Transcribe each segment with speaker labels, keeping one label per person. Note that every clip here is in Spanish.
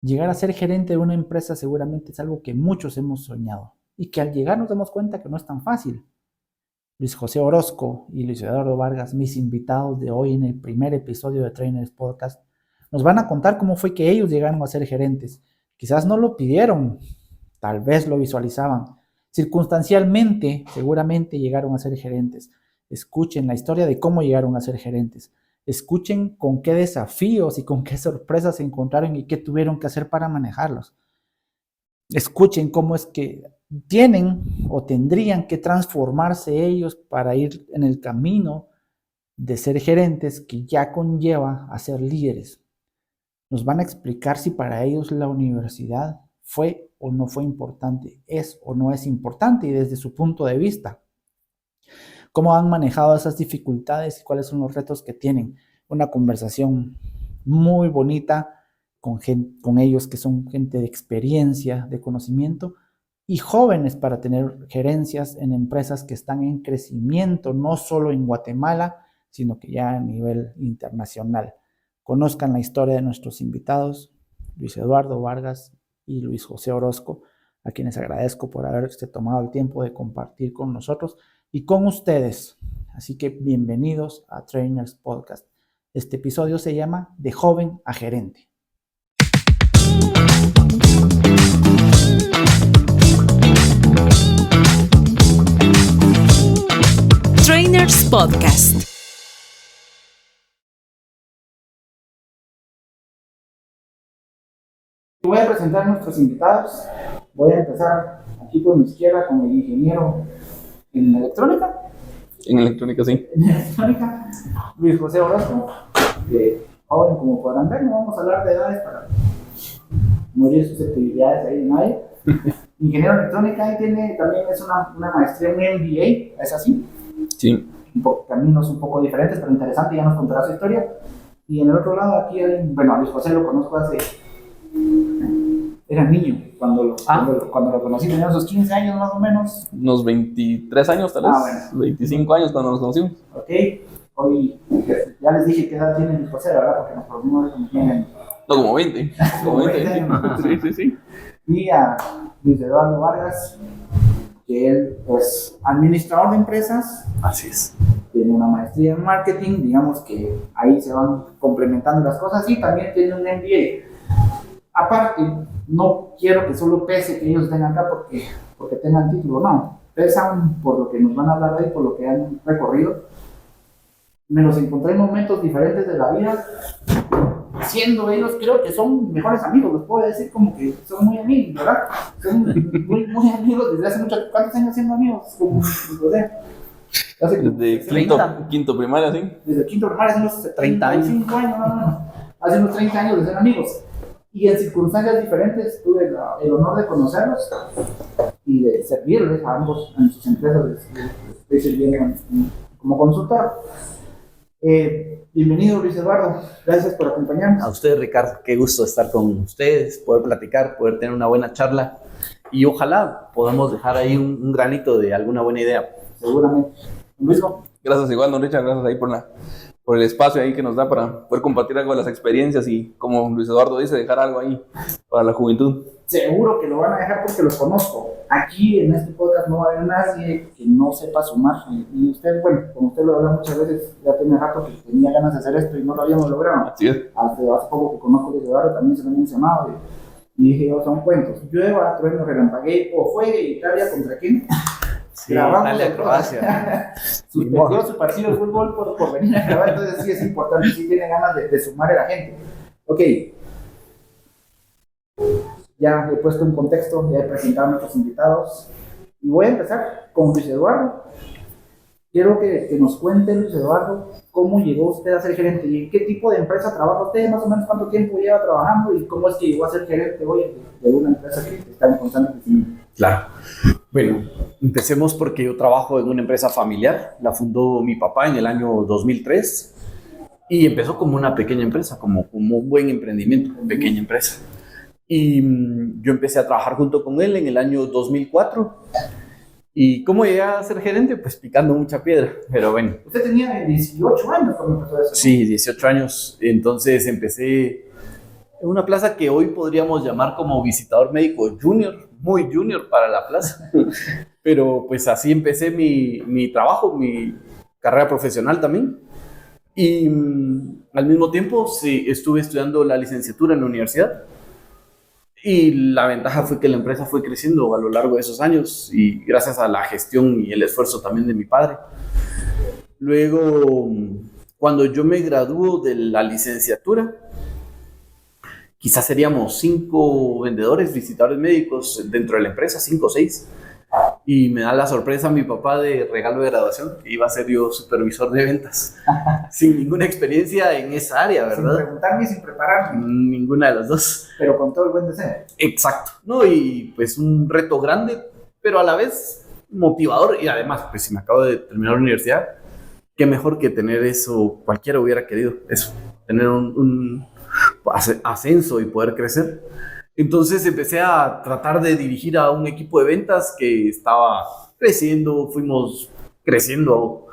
Speaker 1: Llegar a ser gerente de una empresa seguramente es algo que muchos hemos soñado y que al llegar nos damos cuenta que no es tan fácil. Luis José Orozco y Luis Eduardo Vargas, mis invitados de hoy en el primer episodio de Trainers Podcast, nos van a contar cómo fue que ellos llegaron a ser gerentes. Quizás no lo pidieron, tal vez lo visualizaban. Circunstancialmente, seguramente llegaron a ser gerentes. Escuchen la historia de cómo llegaron a ser gerentes. Escuchen con qué desafíos y con qué sorpresas se encontraron y qué tuvieron que hacer para manejarlos. Escuchen cómo es que tienen o tendrían que transformarse ellos para ir en el camino de ser gerentes que ya conlleva a ser líderes. Nos van a explicar si para ellos la universidad fue o no fue importante, es o no es importante y desde su punto de vista. Cómo han manejado esas dificultades y cuáles son los retos que tienen. Una conversación muy bonita con ellos que son gente de experiencia, de conocimiento y jóvenes para tener gerencias en empresas que están en crecimiento, no solo en Guatemala, sino que ya a nivel internacional. Conozcan la historia de nuestros invitados, Luis Eduardo Vargas y Luis José Orozco, a quienes agradezco por haberse tomado el tiempo de compartir con nosotros y con ustedes. Así que bienvenidos a Trainers Podcast. Este episodio se llama De joven a gerente.
Speaker 2: Trainers Podcast.
Speaker 1: Voy a presentar a nuestros invitados. Voy a empezar aquí por mi izquierda con el ingeniero en electrónica.
Speaker 3: En electrónica, sí.
Speaker 1: En electrónica, Luis José Orozco, de joven, como podrán ver. No vamos a hablar de edades para no herir susceptibilidades ahí de nadie. Ingeniero en electrónica y tiene también es una maestría en MBA, ¿es así?
Speaker 3: Sí.
Speaker 1: Caminos un poco diferentes, pero interesante, ya nos contará su historia. Y en el otro lado, aquí, bueno, a Luis José lo conozco hace... Era niño cuando lo conocí, tenía sus 15 años más o menos.
Speaker 3: Unos 23 años, tal vez.
Speaker 1: Bueno.
Speaker 3: 25 años cuando nos conocimos.
Speaker 1: Ok, hoy ya les dije qué edad tiene Luis José, ¿verdad? Porque nos conocimos como tienen...
Speaker 3: No, como 20. Como 20
Speaker 1: años.
Speaker 3: Sí.
Speaker 1: Y a Luis Eduardo Vargas, que él es administrador de empresas.
Speaker 3: Así es.
Speaker 1: Tiene una maestría en marketing, digamos que ahí se van complementando las cosas, y también tiene un MBA. Aparte, no quiero que solo pese que ellos estén acá porque tengan título, no. Pesan por lo que nos van a hablar de ahí, por lo que han recorrido. Me los encontré en momentos diferentes de la vida, siendo ellos, creo que son mejores amigos, los puedo decir como que son muy amigos, ¿verdad? Son muy amigos desde hace mucho. ¿Cuántos años siendo amigos? Como, no sé.
Speaker 3: Desde quinto primaria, sí.
Speaker 1: Desde quinto primaria, hace unos 35 años, no. Hace unos 30 años de ser amigos. Y en circunstancias diferentes tuve el honor de conocerlos y de servirles a ambos en sus empresas. Les estoy sirviendo como consultor. Bienvenido, Luis Eduardo. Gracias por acompañarnos.
Speaker 4: A usted, Ricardo. Qué gusto estar con ustedes, poder platicar, poder tener una buena charla y ojalá podamos dejar ahí un granito de alguna buena idea.
Speaker 1: Seguramente. Luis.
Speaker 3: Gracias igual, don Richard. Gracias ahí por el espacio ahí que nos da para poder compartir algo de las experiencias y, como Luis Eduardo dice, dejar algo ahí para la juventud.
Speaker 1: Seguro que lo van a dejar porque los conozco. Aquí en este podcast no va a haber nadie que no sepa sumar. Y usted, bueno, como usted lo habla muchas veces, ya tiene rato que tenía ganas de hacer esto y no lo habíamos logrado.
Speaker 3: Así es.
Speaker 1: Hace poco que conozco a Luis Eduardo, también se lo han mencionado. Y dije, son cuentos. Llueva, trueno, relampaguee o juegue Italia contra quién.
Speaker 4: Sí, Italia,
Speaker 1: Croacia. Suspendió su partido de fútbol por venir a grabar, entonces sí es importante, sí tiene ganas de sumar a la gente. Ok. Ya he puesto un contexto, ya he presentado a nuestros invitados y voy a empezar con Luis Eduardo. Quiero que nos cuente, Luis Eduardo, cómo llegó usted a ser gerente y en qué tipo de empresa trabaja usted, más o menos cuánto tiempo lleva trabajando y cómo es que llegó a ser gerente hoy de una empresa que está en constante crecimiento.
Speaker 4: Claro. Bueno, empecemos porque yo trabajo en una empresa familiar. La fundó mi papá en el año 2003 y empezó como una pequeña empresa, como un buen emprendimiento, una pequeña empresa. Y yo empecé a trabajar junto con él en el año 2004. ¿Y cómo llegué a ser gerente? Pues picando mucha piedra, pero bueno.
Speaker 1: Usted tenía 18 años cuando empezó eso.
Speaker 4: Sí, 18 años. Entonces empecé en una plaza que hoy podríamos llamar como visitador médico junior, muy junior para la plaza. Pero pues así empecé mi trabajo, mi carrera profesional también. Y al mismo tiempo sí, estuve estudiando la licenciatura en la universidad. Y la ventaja fue que la empresa fue creciendo a lo largo de esos años y gracias a la gestión y el esfuerzo también de mi padre. Luego, cuando yo me graduó de la licenciatura, quizás seríamos 5 vendedores, visitadores médicos dentro de la empresa, 5 o 6. Y me da la sorpresa mi papá de regalo de graduación, que iba a ser yo supervisor de ventas, sin ninguna experiencia en esa área, ¿verdad?
Speaker 1: Sin preguntarme y sin prepararme.
Speaker 4: Ninguna de las dos.
Speaker 1: Pero con todo el buen deseo.
Speaker 4: Exacto, ¿no? Y pues un reto grande, pero a la vez motivador. Y además, pues si me acabo de terminar la universidad, qué mejor que tener eso, cualquiera hubiera querido eso, tener un ascenso y poder crecer. Entonces empecé a tratar de dirigir a un equipo de ventas que estaba creciendo, fuimos creciendo.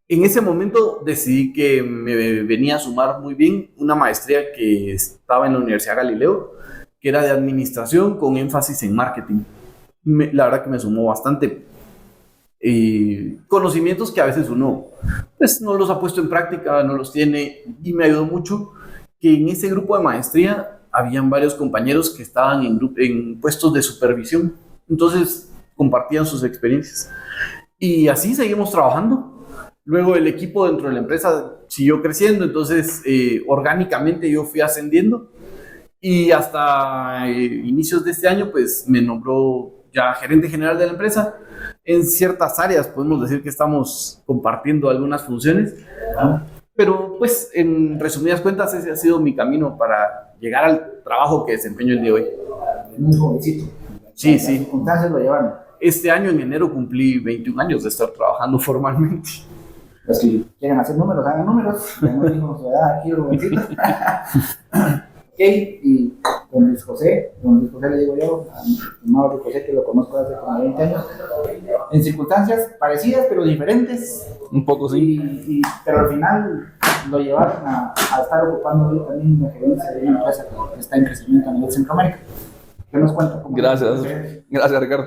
Speaker 4: En ese momento decidí que me venía a sumar muy bien una maestría que estaba en la Universidad Galileo, que era de administración con énfasis en marketing. La verdad que me sumó bastante conocimientos que a veces uno pues, no los ha puesto en práctica, no los tiene, y me ayudó mucho que en ese grupo de maestría habían varios compañeros que estaban en puestos de supervisión, entonces compartían sus experiencias. Y así seguimos trabajando. Luego el equipo dentro de la empresa siguió creciendo, entonces orgánicamente yo fui ascendiendo y hasta inicios de este año pues me nombró ya gerente general de la empresa. En ciertas áreas podemos decir que estamos compartiendo algunas funciones, pero pues en resumidas cuentas ese ha sido mi camino para llegar al trabajo que desempeño el día de hoy.
Speaker 1: Muy jovencito.
Speaker 4: Sí,
Speaker 1: Las
Speaker 4: sí.
Speaker 1: circunstancias lo llevaron.
Speaker 4: Este año en enero cumplí 21 años de estar trabajando formalmente.
Speaker 1: Los que quieren hacer números, hagan números. Ya no digo su edad aquí, jovencito. Ok, y don Luis José le digo yo, a mi estimado Luis José, que lo conozco hace como 20 años, en circunstancias parecidas pero diferentes.
Speaker 3: Un poco sí.
Speaker 1: Pero al final lo llevaron a estar ocupando hoy también la gerencia de una empresa que está en crecimiento a nivel Centroamérica. ¿Qué nos cuenta?
Speaker 3: Gracias Ricardo.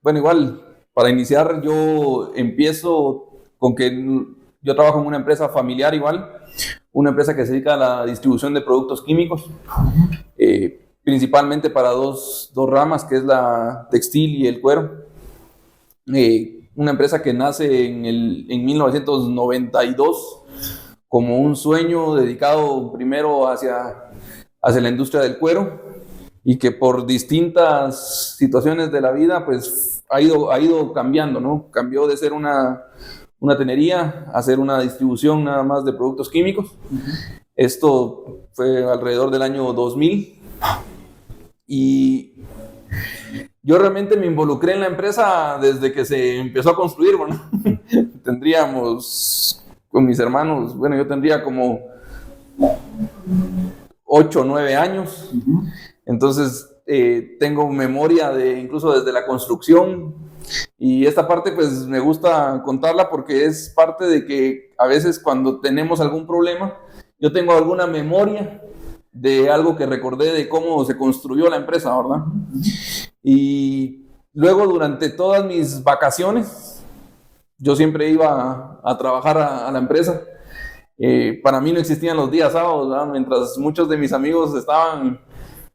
Speaker 3: Bueno, igual, para iniciar yo empiezo con que yo trabajo en una empresa familiar igual, una empresa que se dedica a la distribución de productos químicos, principalmente para dos ramas, que es la textil y el cuero. Una empresa que nace en 1992 como un sueño dedicado primero hacia la industria del cuero y que por distintas situaciones de la vida pues ha ido cambiando, ¿no? Cambió de ser una tenería a ser una distribución nada más de productos químicos. Esto fue alrededor del año 2000 y yo realmente me involucré en la empresa desde que se empezó a construir. Bueno, tendríamos con mis hermanos, bueno, yo tendría como 8 o 9 años. Entonces tengo memoria de incluso desde la construcción, y esta parte pues me gusta contarla porque es parte de que a veces cuando tenemos algún problema yo tengo alguna memoria de algo que recordé de cómo se construyó la empresa, ¿verdad? Y luego durante todas mis vacaciones yo siempre iba a trabajar a la empresa. Para mí no existían los días sábados, ¿verdad? Mientras muchos de mis amigos estaban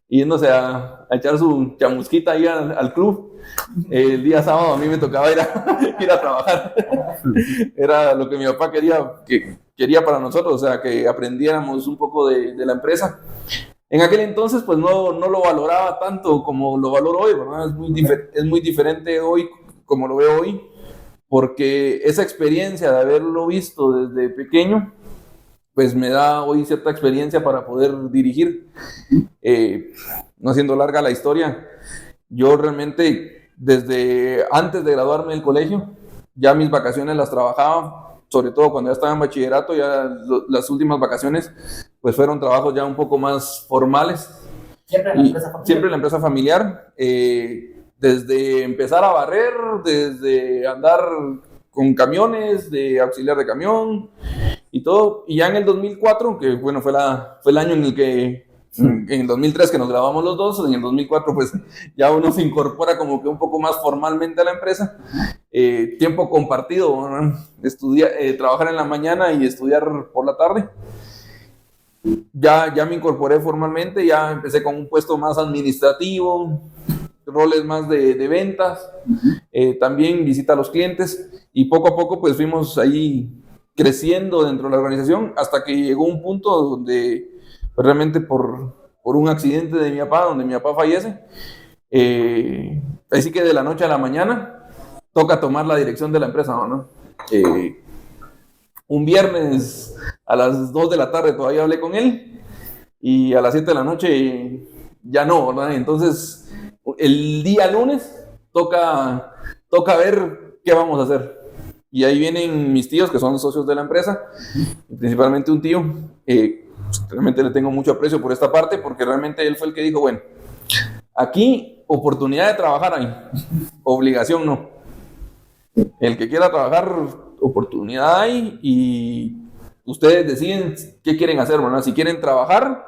Speaker 3: yéndose a echar su chamusquita ahí al club, el día sábado a mí me tocaba ir a trabajar. Era lo que mi papá quería para nosotros, o sea, que aprendiéramos un poco de la empresa. En aquel entonces pues no lo valoraba tanto como lo valoro hoy, ¿verdad? Es muy diferente hoy como lo veo hoy, porque esa experiencia de haberlo visto desde pequeño pues me da hoy cierta experiencia para poder dirigir. No haciendo larga la historia, yo realmente desde antes de graduarme del colegio, ya mis vacaciones las trabajaba, sobre todo cuando ya estaba en bachillerato. Ya las últimas vacaciones pues fueron trabajos ya un poco más formales.
Speaker 1: Siempre en la empresa familiar.
Speaker 3: Siempre en la empresa familiar, desde empezar a barrer, desde andar con camiones, de auxiliar de camión, y todo. Y ya en el 2004, que bueno, fue el año en el que, en el 2003 que nos graduamos los dos, en el 2004 pues ya uno se incorpora como que un poco más formalmente a la empresa. Tiempo compartido, ¿no? Trabajar en la mañana y estudiar por la tarde. Ya me incorporé formalmente, ya empecé con un puesto más administrativo, roles más de ventas, también visita a los clientes, y poco a poco pues fuimos ahí creciendo dentro de la organización hasta que llegó un punto donde pues, realmente por un accidente de mi papá, donde mi papá fallece, así que de la noche a la mañana toca tomar la dirección de la empresa, ¿no? Un viernes a las 2 de la tarde todavía hablé con él, y a las 7 de la noche ya no, ¿verdad? Entonces el día lunes toca ver qué vamos a hacer. Y ahí vienen mis tíos, que son socios de la empresa, principalmente un tío. Realmente le tengo mucho aprecio por esta parte, porque realmente él fue el que dijo, bueno, aquí oportunidad de trabajar hay, obligación no. El que quiera trabajar, oportunidad hay, y ustedes deciden qué quieren hacer, ¿verdad? Si quieren trabajar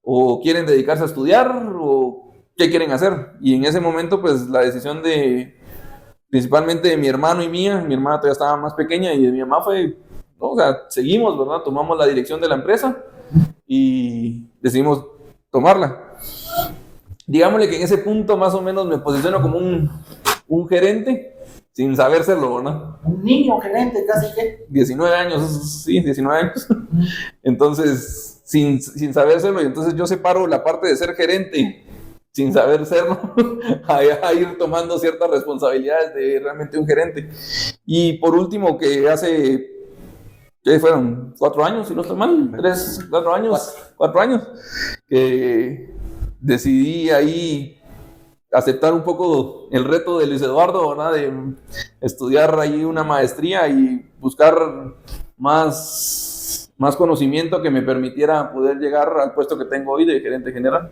Speaker 3: o quieren dedicarse a estudiar o qué quieren hacer. Y en ese momento pues la decisión principalmente de mi hermano y mía, mi hermana todavía estaba más pequeña, y de mi mamá fue, no, o sea, seguimos, ¿verdad? Tomamos la dirección de la empresa y decidimos tomarla. Digámosle que en ese punto más o menos me posiciono como un gerente, sin saber serlo, ¿verdad?
Speaker 1: Un niño gerente, casi que.
Speaker 3: 19 años, sí, 19 años. Entonces, sin saber serlo, y entonces yo separo la parte de ser gerente sin saber serlo, a ir tomando ciertas responsabilidades de realmente un gerente. Y por último, que hace, ¿qué fueron? 4 años, si no estoy mal, 4 años, que decidí ahí aceptar un poco el reto de Luis Eduardo, ¿verdad? De estudiar ahí una maestría y buscar más conocimiento que me permitiera poder llegar al puesto que tengo hoy de gerente general.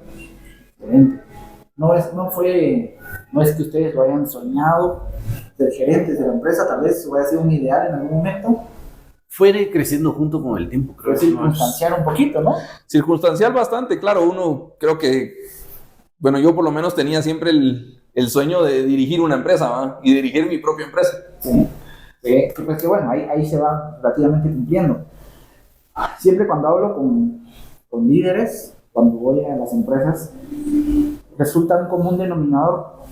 Speaker 1: Excelente. No es que ustedes lo hayan soñado ser gerentes de la empresa, tal vez vaya a ser un ideal en algún momento.
Speaker 4: Fue creciendo junto con el tiempo, creo.
Speaker 1: Circunstancial un poquito, ¿no?
Speaker 3: Circunstancial bastante, claro. Uno, creo que, bueno, yo por lo menos tenía siempre el sueño de dirigir una empresa, ¿va? Y dirigir mi propia empresa.
Speaker 1: Sí. Pues que bueno, ahí se va relativamente cumpliendo. Siempre cuando hablo con líderes, cuando voy a las empresas, resulta un común denominador,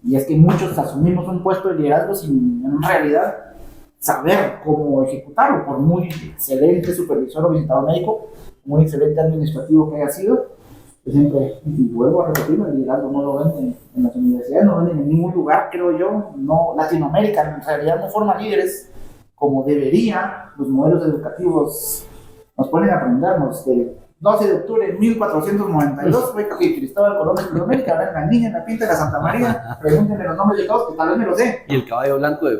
Speaker 1: y es que muchos asumimos un puesto de liderazgo sin en realidad saber cómo ejecutarlo, por muy excelente supervisor o visitador médico, muy excelente administrativo que haya sido. Yo siempre, y vuelvo a repetirlo, el liderazgo no lo venden en las universidades, no lo venden en ningún lugar, creo yo. No, Latinoamérica en realidad no forma líderes como debería. Los modelos educativos nos ponen a aprendernos del 12 de octubre de 1492 fue que Cristóbal Colón de Sudamérica, ven la niña en la pinta de la Santa María, pregúntenme los nombres de todos, que tal vez me lo sé.
Speaker 4: Y el caballo blanco de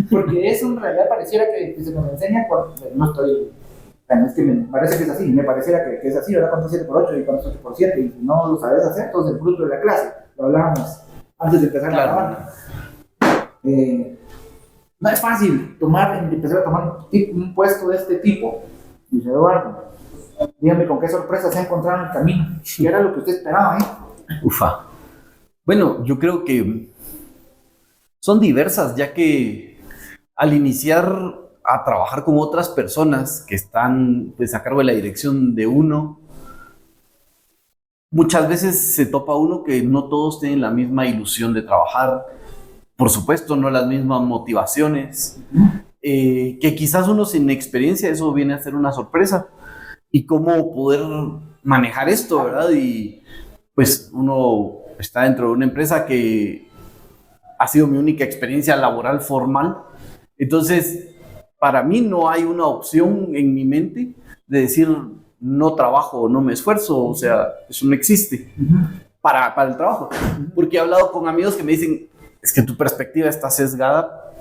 Speaker 1: Porque eso en realidad pareciera que se nos enseña, no estoy, bueno, es que me parece que es así, me pareciera que es así, ¿verdad? ¿Cuánto 7 por 8 y cuánto 8 por 7? Y si no lo sabes hacer, entonces el fruto de la clase, lo hablábamos antes de empezar a grabar. No es fácil empezar a tomar un puesto de este tipo, dice Eduardo. Dígame con qué sorpresa se ha encontrado en el camino. ¿Qué era lo que usted esperaba,
Speaker 4: Ufa. Bueno, yo creo que son diversas, ya que al iniciar a trabajar con otras personas que están pues, a cargo de la dirección de uno, muchas veces se topa uno que no todos tienen la misma ilusión de trabajar, por supuesto, no las mismas motivaciones, que quizás uno sin experiencia, eso viene a ser una sorpresa. Y cómo poder manejar esto, ¿verdad? Y pues uno está dentro de una empresa que ha sido mi única experiencia laboral formal. Entonces, para mí no hay una opción en mi mente de decir no trabajo o no me esfuerzo. O sea, eso no existe para el trabajo. Porque he hablado con amigos que me dicen, es que tu perspectiva está sesgada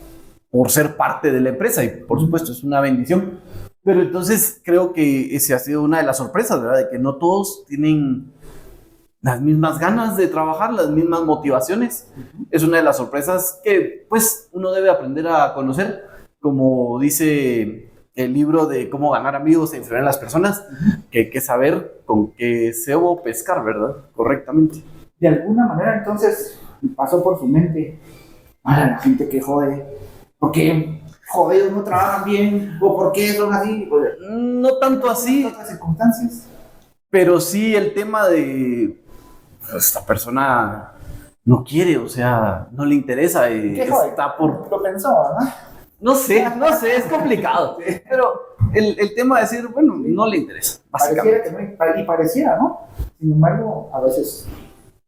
Speaker 4: por ser parte de la empresa. Y por supuesto, es una bendición. Pero entonces creo que esa ha sido una de las sorpresas, ¿verdad? De que no todos tienen las mismas ganas de trabajar, las mismas motivaciones. Es una de las sorpresas que pues uno debe aprender a conocer. Como dice el libro de cómo ganar amigos e influir en las personas, que hay que saber con qué cebo pescar, ¿verdad? Correctamente.
Speaker 1: De alguna manera, entonces, pasó por su mente, la gente que jode, ¿por qué jodidos no trabajan bien? ¿O por qué son así?
Speaker 4: No tanto así,
Speaker 1: ¿En otras circunstancias?
Speaker 4: pero sí el tema de esta persona no quiere, o sea, no le interesa,
Speaker 1: ¿Qué jode?
Speaker 4: está por...
Speaker 1: Lo pensó, ¿verdad?
Speaker 4: No sé, es complicado, pero el tema de decir, bueno, no le interesa,
Speaker 1: Pareciera
Speaker 4: básicamente.
Speaker 1: que no, y pareciera, ¿no? Sin embargo, a veces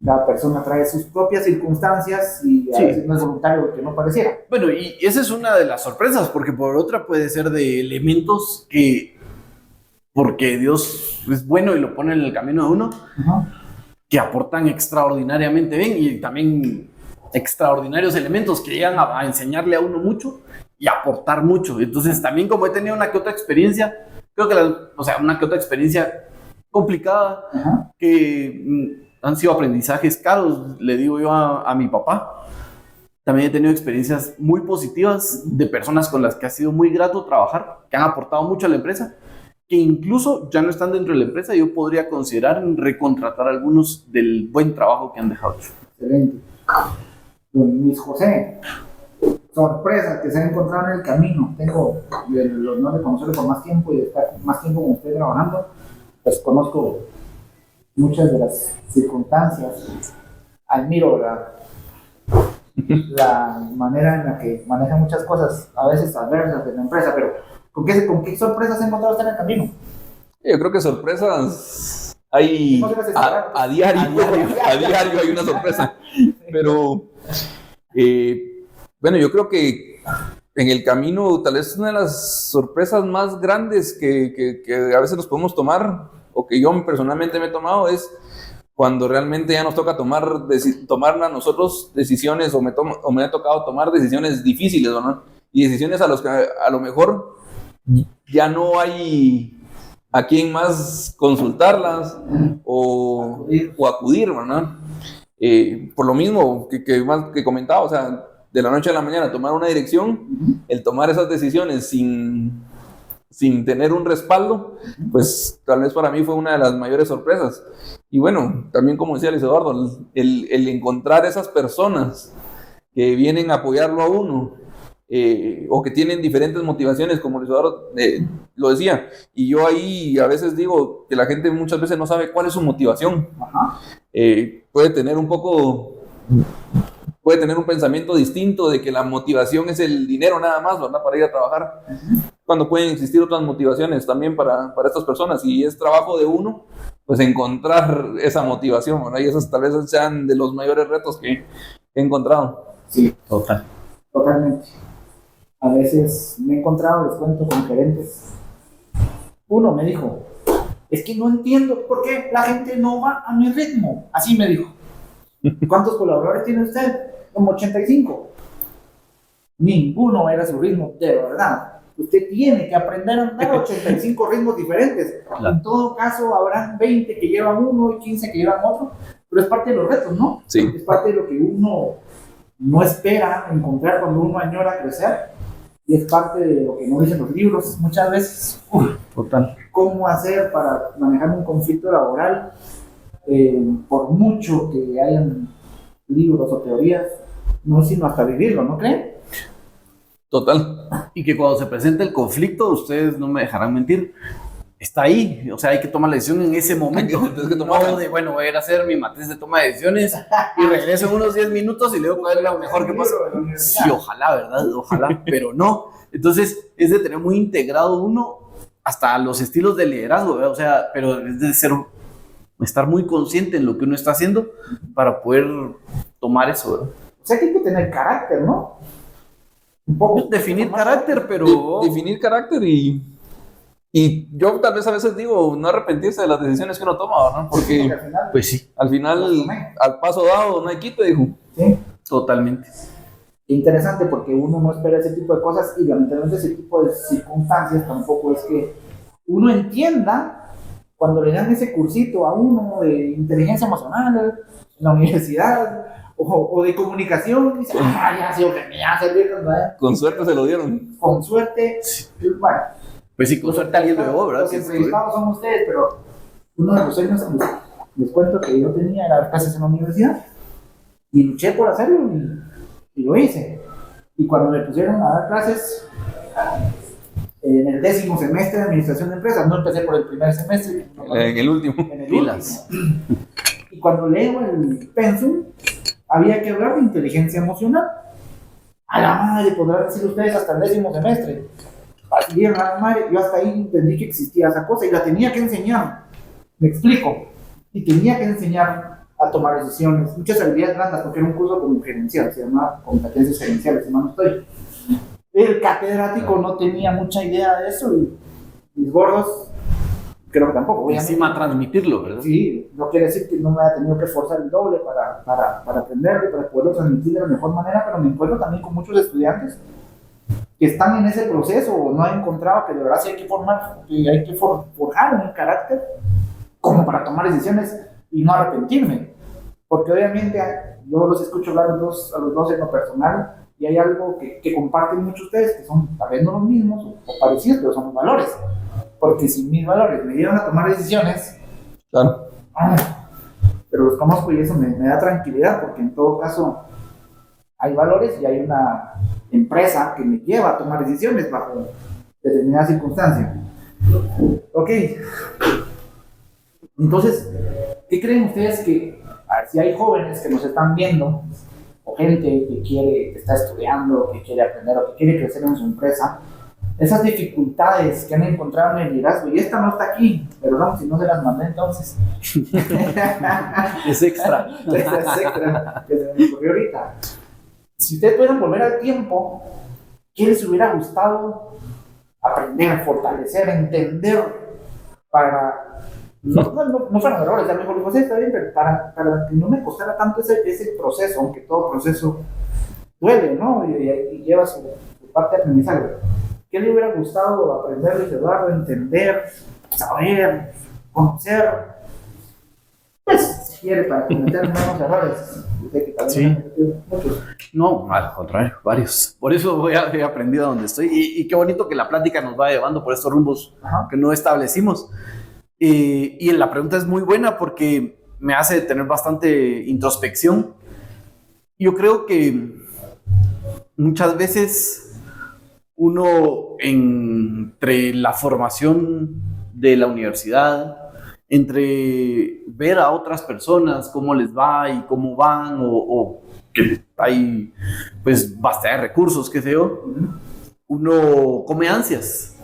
Speaker 1: la persona trae sus propias circunstancias y a
Speaker 4: Sí.
Speaker 1: veces no es voluntario que no pareciera.
Speaker 4: Bueno, y esa es una de las sorpresas, porque por otra puede ser de elementos que, porque Dios es bueno y lo pone en el camino de uno,
Speaker 1: Ajá.
Speaker 4: que aportan extraordinariamente bien y también extraordinarios elementos que llegan a enseñarle a uno mucho y aportar mucho. Entonces, también como he tenido una que otra experiencia, creo que, una que otra experiencia complicada,
Speaker 1: Ajá.
Speaker 4: que han sido aprendizajes caros, le digo yo a mi papá. También he tenido experiencias muy positivas de personas con las que ha sido muy grato trabajar, que han aportado mucho a la empresa, que incluso ya no están dentro de la empresa. Yo podría considerar recontratar a algunos del buen trabajo que han dejado hecho.
Speaker 1: Excelente. Don Luis José, sorpresa que se ha encontrado en el camino. Tengo el honor de conocerlo por más tiempo y de estar más tiempo con usted trabajando. Pues conozco muchas de las circunstancias. Admiro la manera en la que maneja muchas cosas, a veces adversas de la empresa, pero ¿con qué sorpresas se ha encontrado usted en el camino?
Speaker 3: Yo creo que sorpresas hay a diario, a diario hay una sorpresa. Pero, bueno, yo creo que en el camino tal vez una de las sorpresas más grandes que a veces nos podemos tomar, o que yo personalmente me he tomado, es cuando realmente ya nos toca tomar a nosotros decisiones, o me ha tocado tomar decisiones difíciles, ¿no? Y decisiones a los que a lo mejor ya no hay a quién más consultarlas o acudir, ¿verdad? Por lo mismo que comentaba, o sea, de la noche a la mañana tomar una dirección, el tomar esas decisiones sin tener un respaldo, pues tal vez para mí fue una de las mayores sorpresas. Y bueno, también como decía Luis Eduardo, el encontrar esas personas que vienen a apoyarlo a uno, o que tienen diferentes motivaciones, como Luis Eduardo lo decía, y yo ahí a veces digo que la gente muchas veces no sabe cuál es su motivación. Puede tener un pensamiento distinto de que la motivación es el dinero nada más, ¿verdad? Para ir a trabajar, cuando pueden existir otras motivaciones también para estas personas, y es trabajo de uno pues encontrar esa motivación, ¿verdad? Y esos tal vez sean de los mayores retos que he encontrado.
Speaker 1: Sí, totalmente. A veces me he encontrado, les cuento, con gerentes. Uno me dijo, es que no entiendo por qué la gente no va a mi ritmo. Así me dijo. ¿Cuántos colaboradores tiene usted? Como 85. Ninguno era su ritmo, de verdad. Usted tiene que aprender a andar 85 ritmos diferentes. Claro. En todo caso, habrán 20 que llevan uno y 15 que llevan otro, pero es parte de los retos, ¿no?
Speaker 3: Sí.
Speaker 1: Es parte de lo que uno no espera encontrar cuando uno añora crecer, y es parte de lo que nos dicen los libros muchas veces.
Speaker 4: Total.
Speaker 1: ¿Cómo hacer para manejar un conflicto laboral? Por mucho que hayan libros o teorías, no es sino hasta vivirlo, ¿no creen?
Speaker 3: Total.
Speaker 4: Y que cuando se presenta el conflicto, ustedes no me dejarán mentir, está ahí, o sea, hay que tomar la decisión en ese momento. No de, bueno, voy a ir a hacer mi matriz de toma de decisiones y regreso en unos 10 minutos y le digo cuál es lo mejor que pasa. Sí, ojalá, ¿verdad? Ojalá, pero no. Entonces, es de tener muy integrado uno hasta los estilos de liderazgo, ¿verdad? O sea, pero es de estar muy consciente en lo que uno está haciendo para poder tomar eso, ¿verdad?
Speaker 1: O sea, que hay que tener carácter, ¿no? Un poco.
Speaker 4: Definir carácter, pero...
Speaker 3: Definir carácter y yo tal vez a veces digo, no arrepentirse de las decisiones que uno toma, ¿no? Porque
Speaker 1: al final,
Speaker 4: pues sí,
Speaker 3: al final, al paso dado, no hay quito, dijo.
Speaker 1: Sí.
Speaker 4: Totalmente.
Speaker 1: Interesante, porque uno no espera ese tipo de cosas, y lamentablemente ese tipo de circunstancias tampoco es que uno entienda cuando le dan ese cursito a uno de inteligencia emocional en la universidad o de comunicación, y dice, ya se lo que me hace bien, ¿verdad?
Speaker 3: Con suerte se lo dieron.
Speaker 1: Con suerte, bueno,
Speaker 4: Pues sí, con suerte alguien lo llevó, ¿verdad?
Speaker 1: Los entrevistados son ustedes, pero uno de los sueños que les cuento que yo tenía era dar clases en la universidad y luché por hacerlo y lo hice. Y cuando me pusieron a dar clases en el 10º semestre de administración de empresas, no empecé por el primer semestre,
Speaker 3: En el último.
Speaker 1: en el último. Y cuando leo el pensum, había que hablar de inteligencia emocional. A la madre, podrán decir ustedes hasta el 10º semestre. Así bien, a la madre, yo hasta ahí entendí que existía esa cosa y la tenía que enseñar. Me explico. Y tenía que enseñar a tomar decisiones, muchas habilidades blandas, porque era un curso como gerencial, se llama competencias gerenciales, si mal no estoy. El catedrático no tenía mucha idea de eso y mis gordos creo que tampoco.
Speaker 4: Obviamente. Encima transmitirlo, ¿verdad?
Speaker 1: Sí, no quiere decir que no me haya tenido que esforzar el doble para aprenderlo, para poderlo transmitir de la mejor manera, pero me encuentro también con muchos estudiantes que están en ese proceso o no han encontrado que de verdad sí hay que formar, y hay que forjar un carácter como para tomar decisiones y no arrepentirme. Porque obviamente yo los escucho hablar a los dos en lo personal y hay algo que comparten muchos ustedes que son tal vez no los mismos o parecidos, pero son los valores. Porque si mis valores me dieron a tomar decisiones,
Speaker 3: Claro.
Speaker 1: pero los conozco y eso me da tranquilidad, porque en todo caso hay valores y hay una empresa que me lleva a tomar decisiones bajo determinadas circunstancias. Ok. Entonces, ¿qué creen ustedes que, si hay jóvenes que nos están viendo, o gente que está estudiando, que quiere aprender o que quiere crecer en su empresa, esas dificultades que han encontrado en el liderazgo, y esta no está aquí, perdón si no se las mandé entonces.
Speaker 4: Es extra.
Speaker 1: Es extra, que se me ocurrió ahorita. Si ustedes pudieran volver al tiempo, ¿qué les hubiera gustado aprender, fortalecer, entender para... No fueran errores, ya mejor digo, sí, está bien, pero para que no me costara tanto ese proceso, aunque todo proceso duele, ¿no? Y lleva su parte de aprendizaje. ¿Qué le hubiera gustado aprender, Luis Eduardo, entender, saber, conocer? Pues, si quiere, para cometer menos errores.
Speaker 4: Sí. No, al contrario, varios. Por eso he aprendido a donde estoy. Y qué bonito que la plática nos va llevando por estos rumbos que no establecimos. Y la pregunta es muy buena porque me hace tener bastante introspección. Yo creo que muchas veces uno entre la formación de la universidad, entre ver a otras personas cómo les va y cómo van, o que hay pues bastante de recursos, qué sé yo, uno come ansias.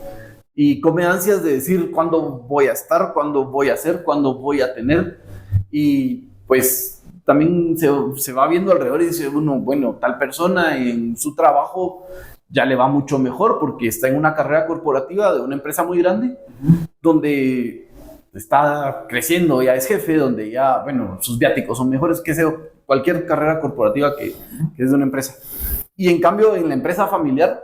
Speaker 4: Y come ansias de decir cuándo voy a estar, cuándo voy a hacer, cuándo voy a tener. Y pues también se va viendo alrededor y dice uno, bueno, tal persona en su trabajo ya le va mucho mejor porque está en una carrera corporativa de una empresa muy grande, donde está creciendo, ya es jefe, donde ya, bueno, sus viáticos son mejores que cualquier carrera corporativa que es de una empresa. Y en cambio, en la empresa familiar,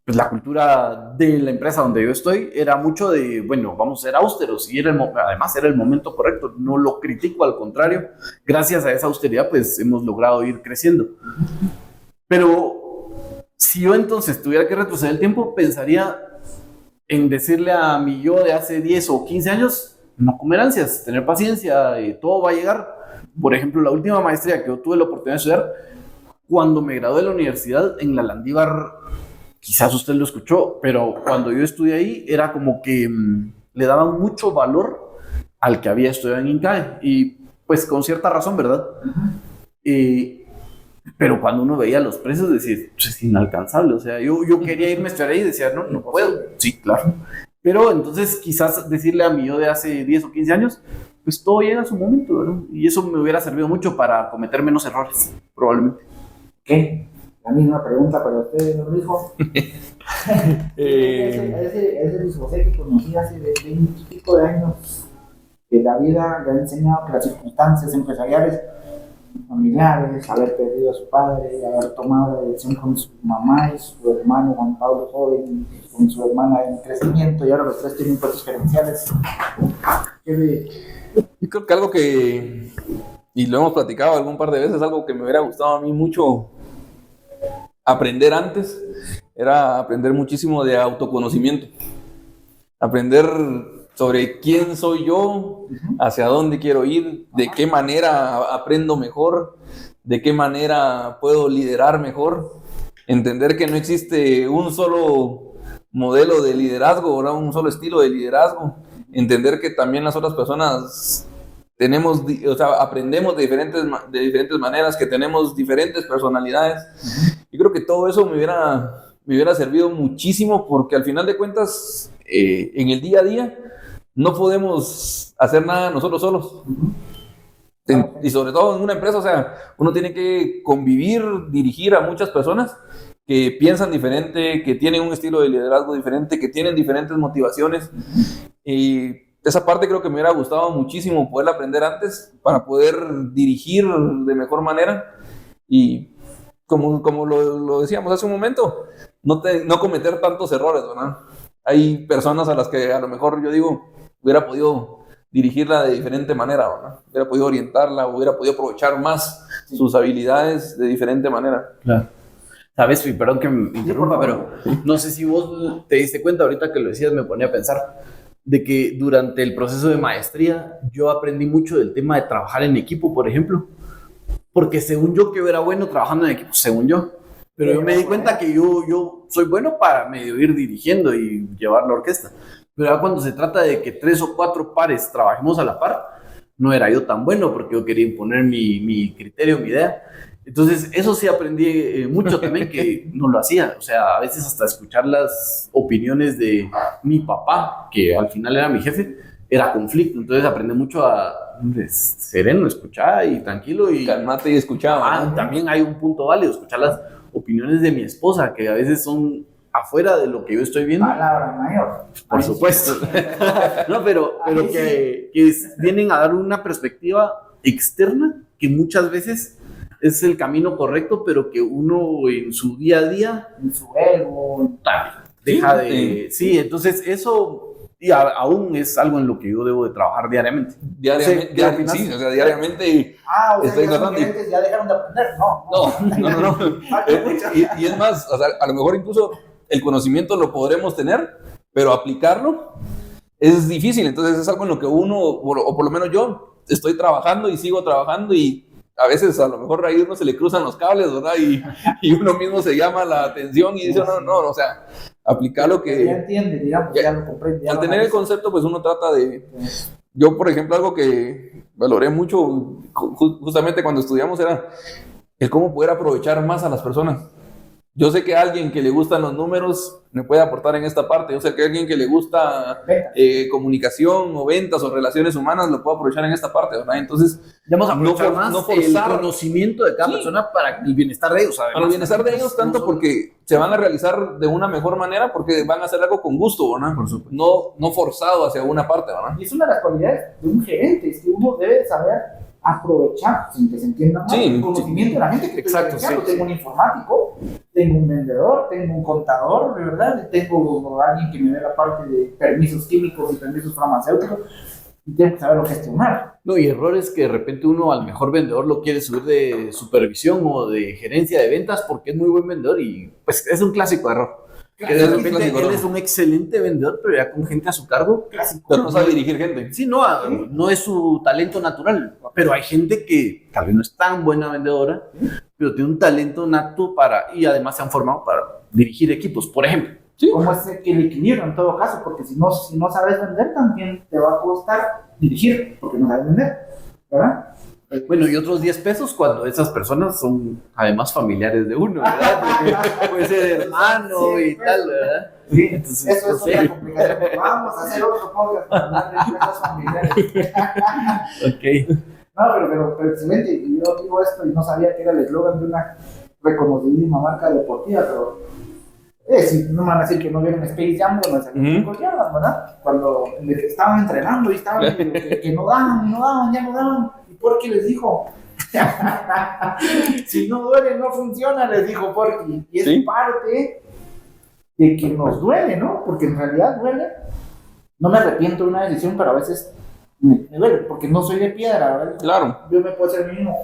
Speaker 4: pues la cultura de la empresa donde yo estoy era mucho de, bueno, vamos a ser austeros, y además era el momento correcto, no lo critico, al contrario, gracias a esa austeridad pues hemos logrado ir creciendo. Pero si yo entonces tuviera que retroceder el tiempo, pensaría en decirle a mi yo de hace 10 o 15 años, no comer ansias, tener paciencia, todo va a llegar. Por ejemplo, la última maestría que yo tuve la oportunidad de estudiar, cuando me gradué de la universidad en la Landívar, quizás usted lo escuchó, pero cuando yo estudié ahí era como que le daban mucho valor al que había estudiado en INCAE, y pues con cierta razón, ¿verdad? Pero cuando uno veía los precios decía, es inalcanzable, o sea, yo quería irme a estudiar ahí y decía, no puedo. Sí, claro. Pero entonces quizás decirle a mí yo de hace 10 o 15 años, pues todo llega a su momento, ¿verdad? Y eso me hubiera servido mucho para cometer menos errores, probablemente.
Speaker 1: ¿Qué? La misma pregunta para usted, don Luisjo. Ese Luis José que conocí hace 20 y pico de años, que la vida le ha enseñado que las circunstancias empresariales, familiares, haber perdido a su padre, haber tomado la decisión con su mamá y su hermano Juan Pablo joven, con su hermana en crecimiento, y ahora los tres tienen puestos gerenciales.
Speaker 3: Yo creo que algo que, y lo hemos platicado algún par de veces, algo que me hubiera gustado a mí mucho aprender antes, era aprender muchísimo de autoconocimiento. Aprender sobre quién soy yo, hacia dónde quiero ir, de qué manera aprendo mejor, de qué manera puedo liderar mejor. Entender que no existe un solo modelo de liderazgo, ¿verdad? Un solo estilo de liderazgo. Entender que también las otras personas tenemos, o sea, aprendemos de diferentes maneras, que tenemos diferentes personalidades. Yo creo que todo eso me hubiera servido muchísimo, porque al final de cuentas, en el día a día, no podemos hacer nada nosotros solos. Y sobre todo en una empresa, o sea, uno tiene que convivir, dirigir a muchas personas que piensan diferente, que tienen un estilo de liderazgo diferente, que tienen diferentes motivaciones. Y esa parte creo que me hubiera gustado muchísimo poder aprender antes para poder dirigir de mejor manera. Y como lo decíamos hace un momento, no cometer tantos errores, ¿verdad? Hay personas a las que a lo mejor yo digo, hubiera podido dirigirla de diferente manera, ¿verdad? Hubiera podido orientarla, hubiera podido aprovechar más sus habilidades de diferente manera.
Speaker 4: Claro. Sabes, perdón que me interrumpa, pero no sé si vos te diste cuenta, ahorita que lo decías me ponía a pensar de que durante el proceso de maestría yo aprendí mucho del tema de trabajar en equipo, por ejemplo, porque según yo que yo era bueno trabajando en equipo, según yo, pero yo me di cuenta que yo soy bueno para medio ir dirigiendo y llevar la orquesta, pero ya cuando se trata de que 3 o 4 pares trabajemos a la par, no era yo tan bueno porque yo quería imponer mi criterio, mi idea. Entonces, eso sí aprendí mucho también, que no lo hacía. O sea, a veces hasta escuchar las opiniones de mi papá, que al final era mi jefe, era conflicto. Entonces, aprendí mucho a sereno, escuchar y tranquilo. Y
Speaker 3: calmate y escuchaba.
Speaker 4: También hay un punto válido, escuchar las opiniones de mi esposa, que a veces son afuera de lo que yo estoy viendo.
Speaker 1: Palabra mayor.
Speaker 4: Por supuesto. No, pero que vienen a dar una perspectiva externa que muchas veces es el camino correcto, pero que uno en su día a día,
Speaker 1: en su ego,
Speaker 4: deja de... Sí, entonces eso y aún es algo en lo que yo debo de trabajar diariamente.
Speaker 3: Diariamente, sí, o sea, diariamente estoy tratando.
Speaker 1: Ya dejaron de aprender,
Speaker 3: No. Y es más, o sea, a lo mejor incluso el conocimiento lo podremos tener, pero aplicarlo es difícil. Entonces es algo en lo que uno, o por lo menos yo, estoy trabajando y sigo trabajando, y a veces a lo mejor a uno se le cruzan los cables, ¿verdad? Y uno mismo se llama la atención y dice, no, o sea, aplicar lo que...
Speaker 1: Ya entiende, digamos, ya lo comprende.
Speaker 3: Al tener el concepto, pues uno trata de... Yo, por ejemplo, algo que valoré mucho justamente cuando estudiamos era el cómo poder aprovechar más a las personas. Yo sé que alguien que le gustan los números me puede aportar en esta parte. Yo sé que alguien que le gusta comunicación o ventas o relaciones humanas lo puede aprovechar en esta parte, ¿verdad? Entonces,
Speaker 4: vamos a aprovechar más el conocimiento de cada persona para el bienestar de ellos.
Speaker 3: Para el bienestar de ellos, tanto porque se van a realizar de una mejor manera, porque van a hacer algo con gusto, ¿verdad? Por supuesto. No forzado hacia una parte, ¿verdad?
Speaker 1: Y es una de las cualidades de un gerente, es que uno debe saber aprovechar, sin que se entienda mal, el conocimiento de la gente que
Speaker 4: exacto, sí.
Speaker 1: Tengo un informático, tengo un vendedor, tengo un contador, de verdad, tengo alguien que me ve la parte de permisos químicos y permisos farmacéuticos, y tengo que saberlo gestionar.
Speaker 4: No, y errores que de repente uno al mejor vendedor lo quiere subir de supervisión o de gerencia de ventas porque es muy buen vendedor, y pues es un clásico error. Que de repente él es un excelente vendedor, pero ya con gente a su cargo,
Speaker 3: pero no sabe dirigir gente.
Speaker 4: Sí, no es su talento natural. Pero hay gente que tal vez no es tan buena vendedora, pero tiene un talento nato y además se han formado para dirigir equipos, por ejemplo.
Speaker 1: Sí. Como es el equilibrio en todo caso, porque si no sabes vender, también te va a costar dirigir, porque no sabes vender, ¿verdad?
Speaker 4: Bueno, y otros 10 pesos cuando esas personas son además familiares de uno, ¿verdad? Porque puede ser hermano y tal, ¿verdad?
Speaker 1: Sí, entonces, eso es otra complicación. Vamos a hacer otro podcast para hablar de empresas familiares.
Speaker 4: Ok.
Speaker 1: No, pero excelente. Y yo digo esto y no sabía que era el eslogan de una reconocidísima marca deportiva, pero si no me van a decir que no vieron Space Jam, no me salieron 5 yardas, ¿verdad? Cuando estaban entrenando y estaban que no daban. Porky les dijo, si no duele, no funciona, les dijo Porky. Y es parte de que nos duele, ¿no? Porque en realidad duele. No me arrepiento de una decisión, pero a veces me duele, porque no soy de piedra, ¿verdad?
Speaker 3: Claro.
Speaker 1: Yo me puedo hacer mismo.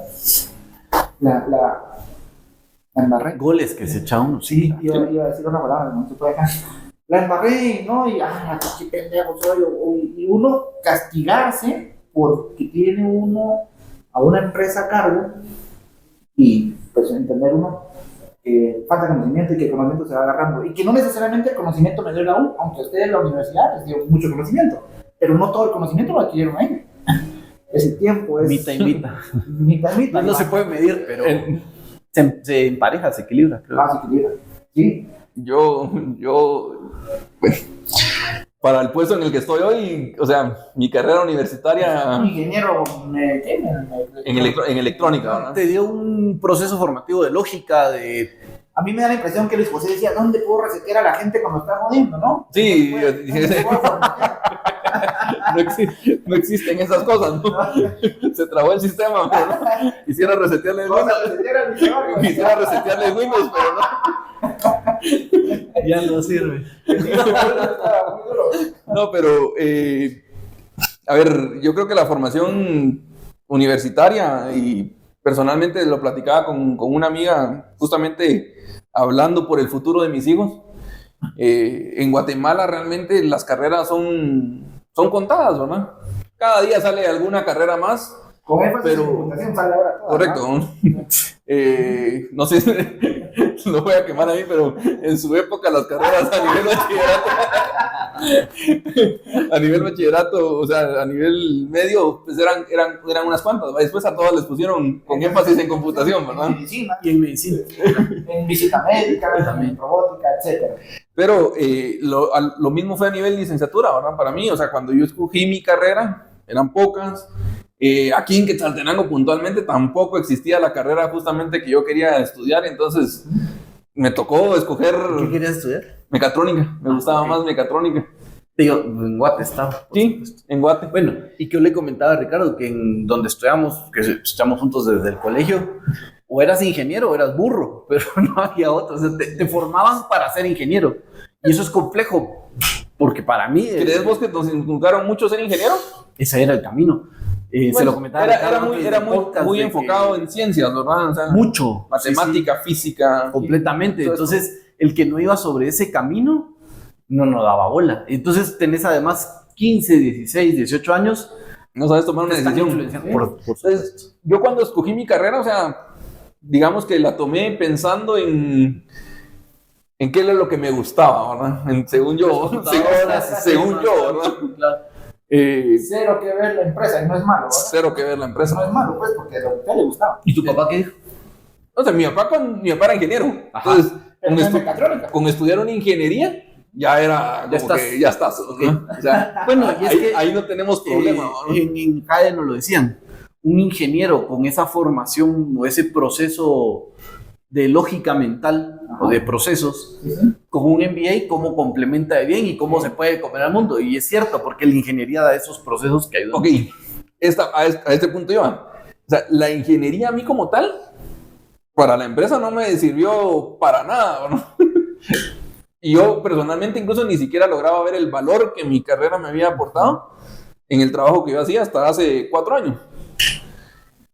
Speaker 1: La embarré.
Speaker 4: Goles que se echa uno, sí.
Speaker 1: Iba a decir una palabra, no se puede acá. La embarré, ¿no? Y, qué pendejo soy. Y uno castigarse porque tiene uno a una empresa a cargo y pues entender uno que falta conocimiento y que el conocimiento se va agarrando. Y que no necesariamente el conocimiento me dio la U, aunque a ustedes en la universidad les dio mucho conocimiento. Pero no todo el conocimiento lo adquirieron ahí. Ese tiempo es...
Speaker 4: Mitad y mitad.
Speaker 1: Mitad y mitad.
Speaker 4: No se puede medir, pero se empareja, se equilibra, creo.
Speaker 1: Se equilibra. Sí.
Speaker 3: Yo, pues, para el puesto en el que estoy hoy, o sea, mi carrera universitaria...
Speaker 1: Ingeniero
Speaker 3: en electrónica, ¿verdad?
Speaker 4: Te dio un proceso formativo de lógica, de...
Speaker 1: A mí me da la impresión que Luis José decía, ¿dónde puedo resetear a la gente cuando está jodiendo, no?
Speaker 3: Sí, no existen esas cosas, ¿no? Se trabó el sistema, pero no. Quisiera resetearle el Windows. Quisiera resetearle el Windows, pero no.
Speaker 4: Ya no sirve.
Speaker 3: No, pero, a ver, yo creo que la formación universitaria, y personalmente lo platicaba con una amiga, justamente hablando por el futuro de mis hijos, en Guatemala realmente las carreras son contadas, ¿verdad? Cada día sale alguna carrera más.
Speaker 1: Con énfasis en computación sale ahora toda,
Speaker 3: correcto, ¿no? No sé, lo voy a quemar a mí, pero en su época las carreras a nivel bachillerato, o sea, a nivel medio, pues eran unas cuantas, ¿verdad? Después a todas les pusieron con énfasis en computación, ¿verdad?
Speaker 1: En medicina.
Speaker 4: Y en medicina.
Speaker 1: En visita médica, en robótica, etc.
Speaker 3: Pero lo mismo fue a nivel licenciatura, ¿verdad? Para mí, o sea, cuando yo escogí mi carrera, eran pocas. Aquí en Quetzaltenango puntualmente tampoco existía la carrera justamente que yo quería estudiar, entonces me tocó escoger...
Speaker 4: ¿Qué querías estudiar?
Speaker 3: Mecatrónica, me gustaba más mecatrónica.
Speaker 4: Digo, en Guate estaba.
Speaker 3: Sí, en Guate.
Speaker 4: Bueno, y que yo le comentaba a Ricardo que en donde estudiamos, que estudiamos juntos desde el colegio, o eras ingeniero o eras burro, pero no había otro, o sea, te formaban para ser ingeniero, y eso es complejo, porque para mí...
Speaker 3: ¿Crees vos que nos inculcaron mucho ser ingeniero?
Speaker 4: Ese era el camino.
Speaker 3: Bueno,
Speaker 4: se lo comentaba
Speaker 3: era muy enfocado en ciencias, ¿verdad? O sea,
Speaker 4: mucho.
Speaker 3: Matemática,
Speaker 4: sí.
Speaker 3: Física.
Speaker 4: Completamente. Entonces, el que no iba sobre ese camino, no daba bola. Entonces, tenés además 15, 16, 18 años.
Speaker 3: No sabes tomar una decisión. Entonces, yo cuando escogí mi carrera, o sea, digamos que la tomé pensando en qué era lo que me gustaba, ¿verdad? Según yo, según yo, ¿verdad?
Speaker 4: Claro.
Speaker 1: Cero que ver la empresa, y no es malo, ¿verdad?
Speaker 3: Cero que ver la empresa.
Speaker 1: No es malo, pues, porque a usted le gustaba.
Speaker 4: ¿Y tu papá qué dijo?
Speaker 3: O sea, mi papá era ingeniero.
Speaker 4: Ajá.
Speaker 3: Entonces, con estudiar una ingeniería, ya era como
Speaker 4: estás.
Speaker 3: que ya estás. Okay. ¿No? O sea,
Speaker 4: bueno, y es que
Speaker 3: ahí no tenemos problema. ¿no?
Speaker 4: En CAE nos lo decían. Un ingeniero con esa formación o ese proceso de lógica mental, o de procesos, con un MBA, cómo complementa de bien y cómo se puede comer al mundo. Y es cierto, porque la ingeniería da esos procesos que ayudan.
Speaker 3: Ok, a este punto iba. O sea, la ingeniería a mí como tal, para la empresa no me sirvió para nada, ¿no? Y yo personalmente incluso ni siquiera lograba ver el valor que mi carrera me había aportado en el trabajo que yo hacía hasta hace 4 años.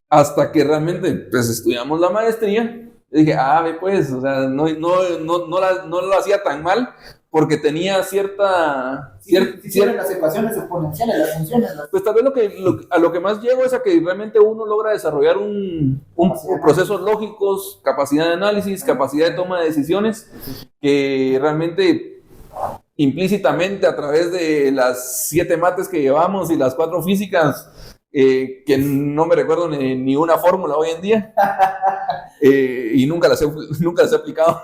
Speaker 3: Hasta que realmente, pues, estudiamos la maestría. Y dije, pues, o sea, no lo hacía tan mal porque tenía cierta...
Speaker 1: las ecuaciones exponenciales, las funciones.
Speaker 3: Pues tal vez a lo que más llego es a que realmente uno logra desarrollar procesos lógicos, capacidad de análisis, capacidad de toma de decisiones, que realmente implícitamente a través de las 7 mates que llevamos y las 4 físicas, que no me recuerdo ni una fórmula hoy en día, y nunca las he aplicado.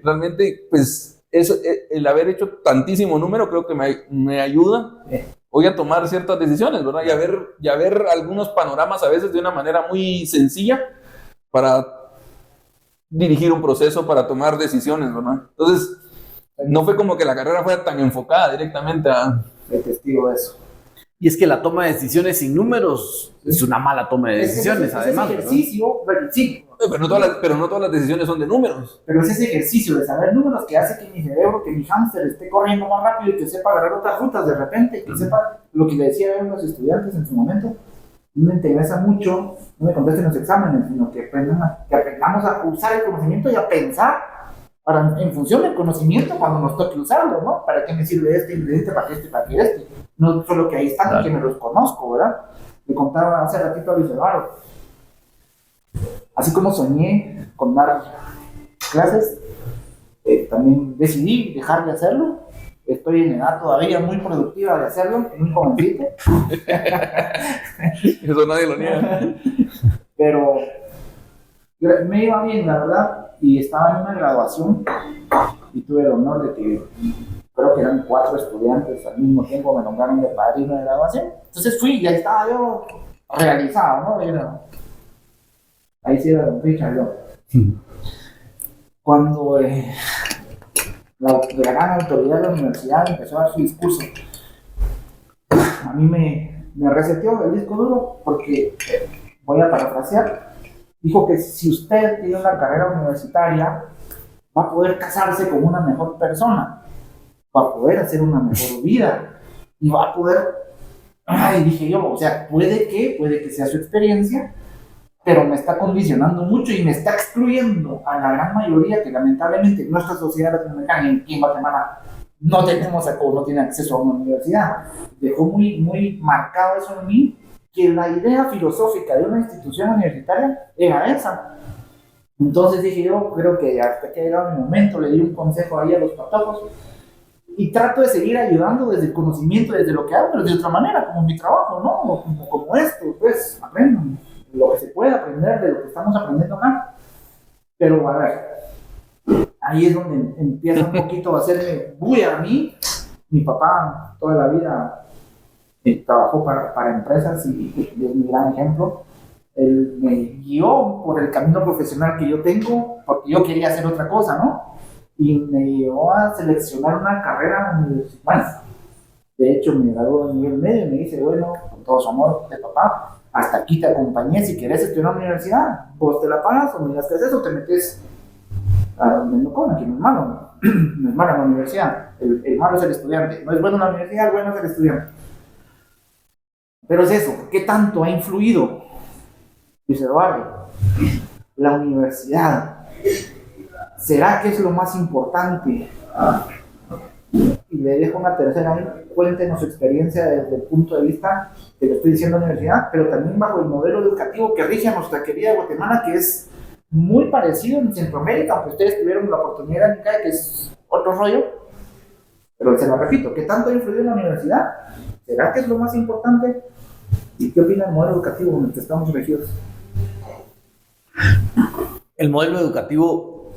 Speaker 3: Realmente, pues, el haber hecho tantísimo número creo que me ayuda hoy a tomar ciertas decisiones, ¿verdad? Y a ver algunos panoramas a veces de una manera muy sencilla para dirigir un proceso, para tomar decisiones, ¿verdad? Entonces, no fue como que la carrera fuera tan enfocada directamente a...
Speaker 1: Soy testigo de eso.
Speaker 4: Y es que la toma de decisiones sin números es una mala toma de decisiones, además.
Speaker 1: Es ejercicio, sí.
Speaker 3: Pero no todas las decisiones son de números.
Speaker 1: Pero es ese ejercicio de saber números que hace que mi cerebro, que mi hámster esté corriendo más rápido y que sepa agarrar otras rutas de repente, que sepa lo que le decía a unos estudiantes en su momento. no me interesa mucho, no me contesten los exámenes, sino que aprendamos a usar el conocimiento y a pensar en función del conocimiento cuando nos toque usarlo, ¿no? ¿Para qué me sirve este ingrediente? ¿Para qué este? ¿Para qué este? No solo que ahí están, claro, que me los conozco, ¿verdad? Le contaba hace ratito a Luis Eduardo. Así como soñé con dar clases, también decidí dejar de hacerlo. Estoy en edad todavía muy productiva de hacerlo, muy jovencito.
Speaker 3: Eso nadie lo niega.
Speaker 1: Pero me iba bien, la verdad, y estaba en una graduación y tuve el honor de que creo que eran 4 estudiantes al mismo tiempo me nombraron de padrino de graduación. Entonces fui y ahí estaba yo realizado, ¿no? Ahí sí era Don Richard yo. Cuando la gran autoridad de la universidad empezó a dar su discurso, a mí me reseteó el disco duro porque, voy a parafrasear, dijo que si usted tiene una carrera universitaria va a poder casarse con una mejor persona, va a poder hacer una mejor vida y va a poder, dije yo, o sea, puede que sea su experiencia, pero me está condicionando mucho y me está excluyendo a la gran mayoría que lamentablemente en nuestra sociedad latinoamericana y aquí en Guatemala no tenemos o no tiene acceso a una universidad. Dejó muy marcado eso en mí, que la idea filosófica de una institución universitaria era esa. Entonces dije yo, creo que hasta que ha llegado mi momento, le di un consejo ahí a los patojos y trato de seguir ayudando desde el conocimiento, desde lo que hago, pero de otra manera, como mi trabajo, ¿no? Como esto, pues aprendan lo que se puede aprender de lo que estamos aprendiendo acá. Pero a ver, ahí es donde empieza un poquito a hacerme bulla a mí. Mi papá toda la vida trabajó para empresas y es mi gran ejemplo. Él me guió por el camino profesional que yo tengo porque yo quería hacer otra cosa, ¿no? Y me llevó a seleccionar una carrera universitaria. De hecho, me graduó de nivel medio y me dice, bueno, con todo su amor de papá, hasta aquí te acompañé, si querés estudiar en la universidad, vos te la pagas o me gastas eso, te metes a donde no comen, que no es malo, no es malo en la universidad, el malo es el estudiante, no es bueno en la universidad, el bueno es el estudiante. Pero es eso, ¿qué tanto ha influido, Luis Eduardo, la universidad? ¿Será que es lo más importante? Y le dejo una tercera ahí, cuéntenos su experiencia desde el punto de vista que le estoy diciendo universidad, pero también bajo el modelo educativo que rige a nuestra querida Guatemala, que es muy parecido en Centroamérica, aunque ustedes tuvieron la oportunidad de que es otro rollo, pero se lo repito, ¿qué tanto ha influido en la universidad? ¿Será que es lo más importante? ¿Y qué opina el modelo educativo en el que estamos regidos?
Speaker 4: El modelo educativo,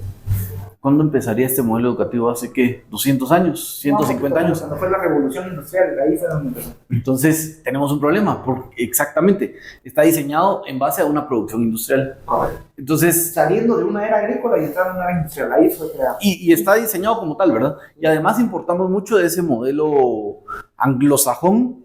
Speaker 4: ¿cuándo empezaría este modelo educativo? ¿Hace qué? ¿200 años? ¿150 años?
Speaker 1: Cuando fue la revolución industrial, ahí fue donde empezó.
Speaker 4: Entonces, tenemos un problema, porque exactamente, está diseñado en base a una producción industrial. Entonces,
Speaker 1: saliendo de una era agrícola y entrando en una era industrial, ahí fue creado.
Speaker 4: Y está diseñado como tal, ¿verdad? Y además importamos mucho de ese modelo anglosajón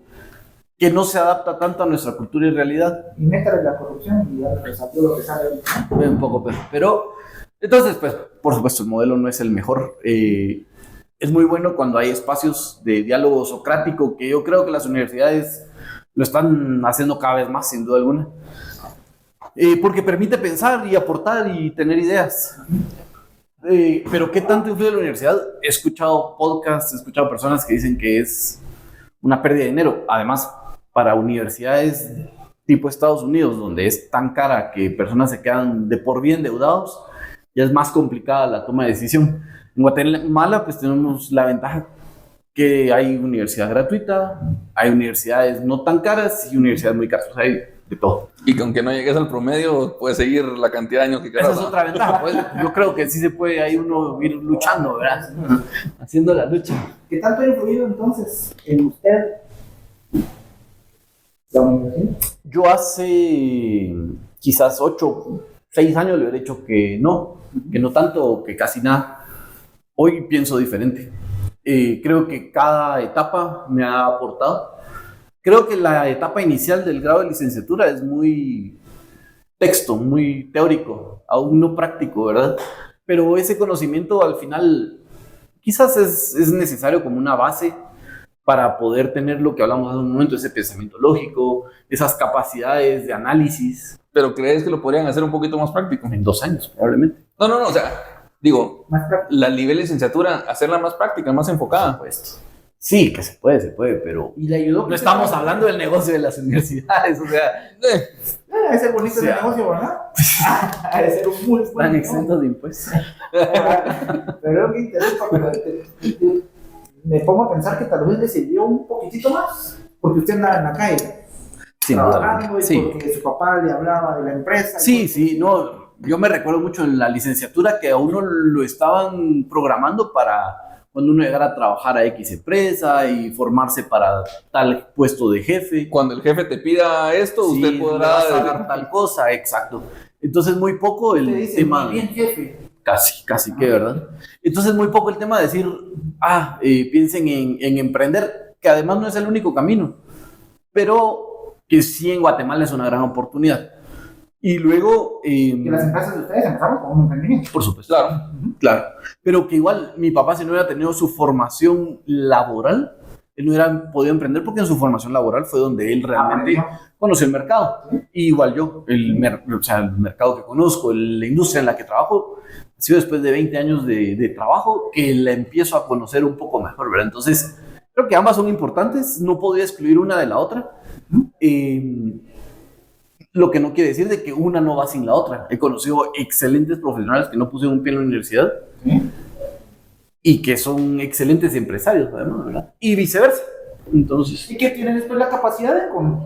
Speaker 4: que no se adapta tanto a nuestra cultura y realidad.
Speaker 1: Y métale la corrupción y ya resaltó lo que sale.
Speaker 4: Un poco, pero entonces, pues, por supuesto, el modelo no es el mejor. Es muy bueno cuando hay espacios de diálogo socrático, que yo creo que las universidades lo están haciendo cada vez más, sin duda alguna. Porque permite pensar y aportar y tener ideas. Pero ¿qué tanto influye la universidad? He escuchado podcasts, he escuchado personas que dicen que es una pérdida de dinero. Además, para universidades tipo Estados Unidos, donde es tan cara que personas se quedan de por vida endeudados, ya es más complicada la toma de decisión. En Guatemala, pues tenemos la ventaja que hay universidad gratuita, hay universidades no tan caras y universidades muy caras, o sea, hay de todo.
Speaker 3: Y que aunque no llegues al promedio, puedes seguir la cantidad de años que quieras.
Speaker 4: Esa es otra ventaja, pues. Yo creo que sí se puede ahí uno ir luchando, ¿verdad? Haciendo la lucha.
Speaker 1: ¿Qué tanto ha influido entonces en usted la universidad?
Speaker 4: Yo hace quizás 8, 6 años le hubiera dicho que no tanto, que casi nada. Hoy pienso diferente. Creo que cada etapa me ha aportado. Creo que la etapa inicial del grado de licenciatura es muy texto, muy teórico, aún no práctico, ¿verdad? Pero ese conocimiento al final quizás es necesario como una base para poder tener lo que hablamos hace un momento, ese pensamiento lógico, esas capacidades de análisis.
Speaker 3: ¿Pero crees que lo podrían hacer un poquito más práctico?
Speaker 4: En 2 años, probablemente.
Speaker 3: No, o sea, digo, la nivel de licenciatura, hacerla más práctica, más enfocada.
Speaker 4: Pues, sí, que se puede, pero
Speaker 1: Y le ayudó.
Speaker 4: no estamos hablando del negocio de las universidades, o sea,
Speaker 1: Debe ser bonito el negocio, ¿verdad? Debe ser un muy buen
Speaker 4: están
Speaker 1: negocio.
Speaker 4: exentos de impuestos.
Speaker 1: Pero que interesa, pero me pongo a pensar que tal vez le sirvió un poquitito más, porque usted andaba en la calle trabajando y
Speaker 4: Sí.
Speaker 1: porque su papá le hablaba de la empresa.
Speaker 4: Sí, no, yo me recuerdo mucho en la licenciatura que a uno lo estaban programando para cuando uno llegara a trabajar a X empresa y formarse para tal puesto de jefe.
Speaker 3: Cuando el jefe te pida esto,
Speaker 4: Sí,
Speaker 3: usted
Speaker 4: le
Speaker 3: podrá
Speaker 4: vas a
Speaker 3: decir
Speaker 4: dar tal cosa, exacto. Entonces muy poco
Speaker 1: Usted
Speaker 4: el
Speaker 1: dice,
Speaker 4: tema...
Speaker 1: muy bien, jefe.
Speaker 4: Casi que, ¿verdad? Entonces, muy poco el tema de decir, piensen en emprender, que además no es el único camino, pero que sí en Guatemala es una gran oportunidad. Y luego...
Speaker 1: Que las empresas de ustedes empezaron con un emprendimiento.
Speaker 4: por supuesto.
Speaker 3: Claro.
Speaker 4: Claro. Pero que igual mi papá, si no hubiera tenido su formación laboral, él no hubiera podido emprender porque en su formación laboral fue donde él realmente conoció el mercado. Y igual yo, el mercado que conozco, la industria en la que trabajo, ha sido después de 20 años de trabajo que la empiezo a conocer un poco mejor, ¿verdad? Entonces, creo que ambas son importantes, no podría excluir una de la otra. Lo que no quiere decir de que una no va sin la otra. He conocido excelentes profesionales que no pusieron un pie en la universidad y que son excelentes empresarios, además, ¿verdad? Y viceversa. Entonces,
Speaker 1: Y que tienen después la capacidad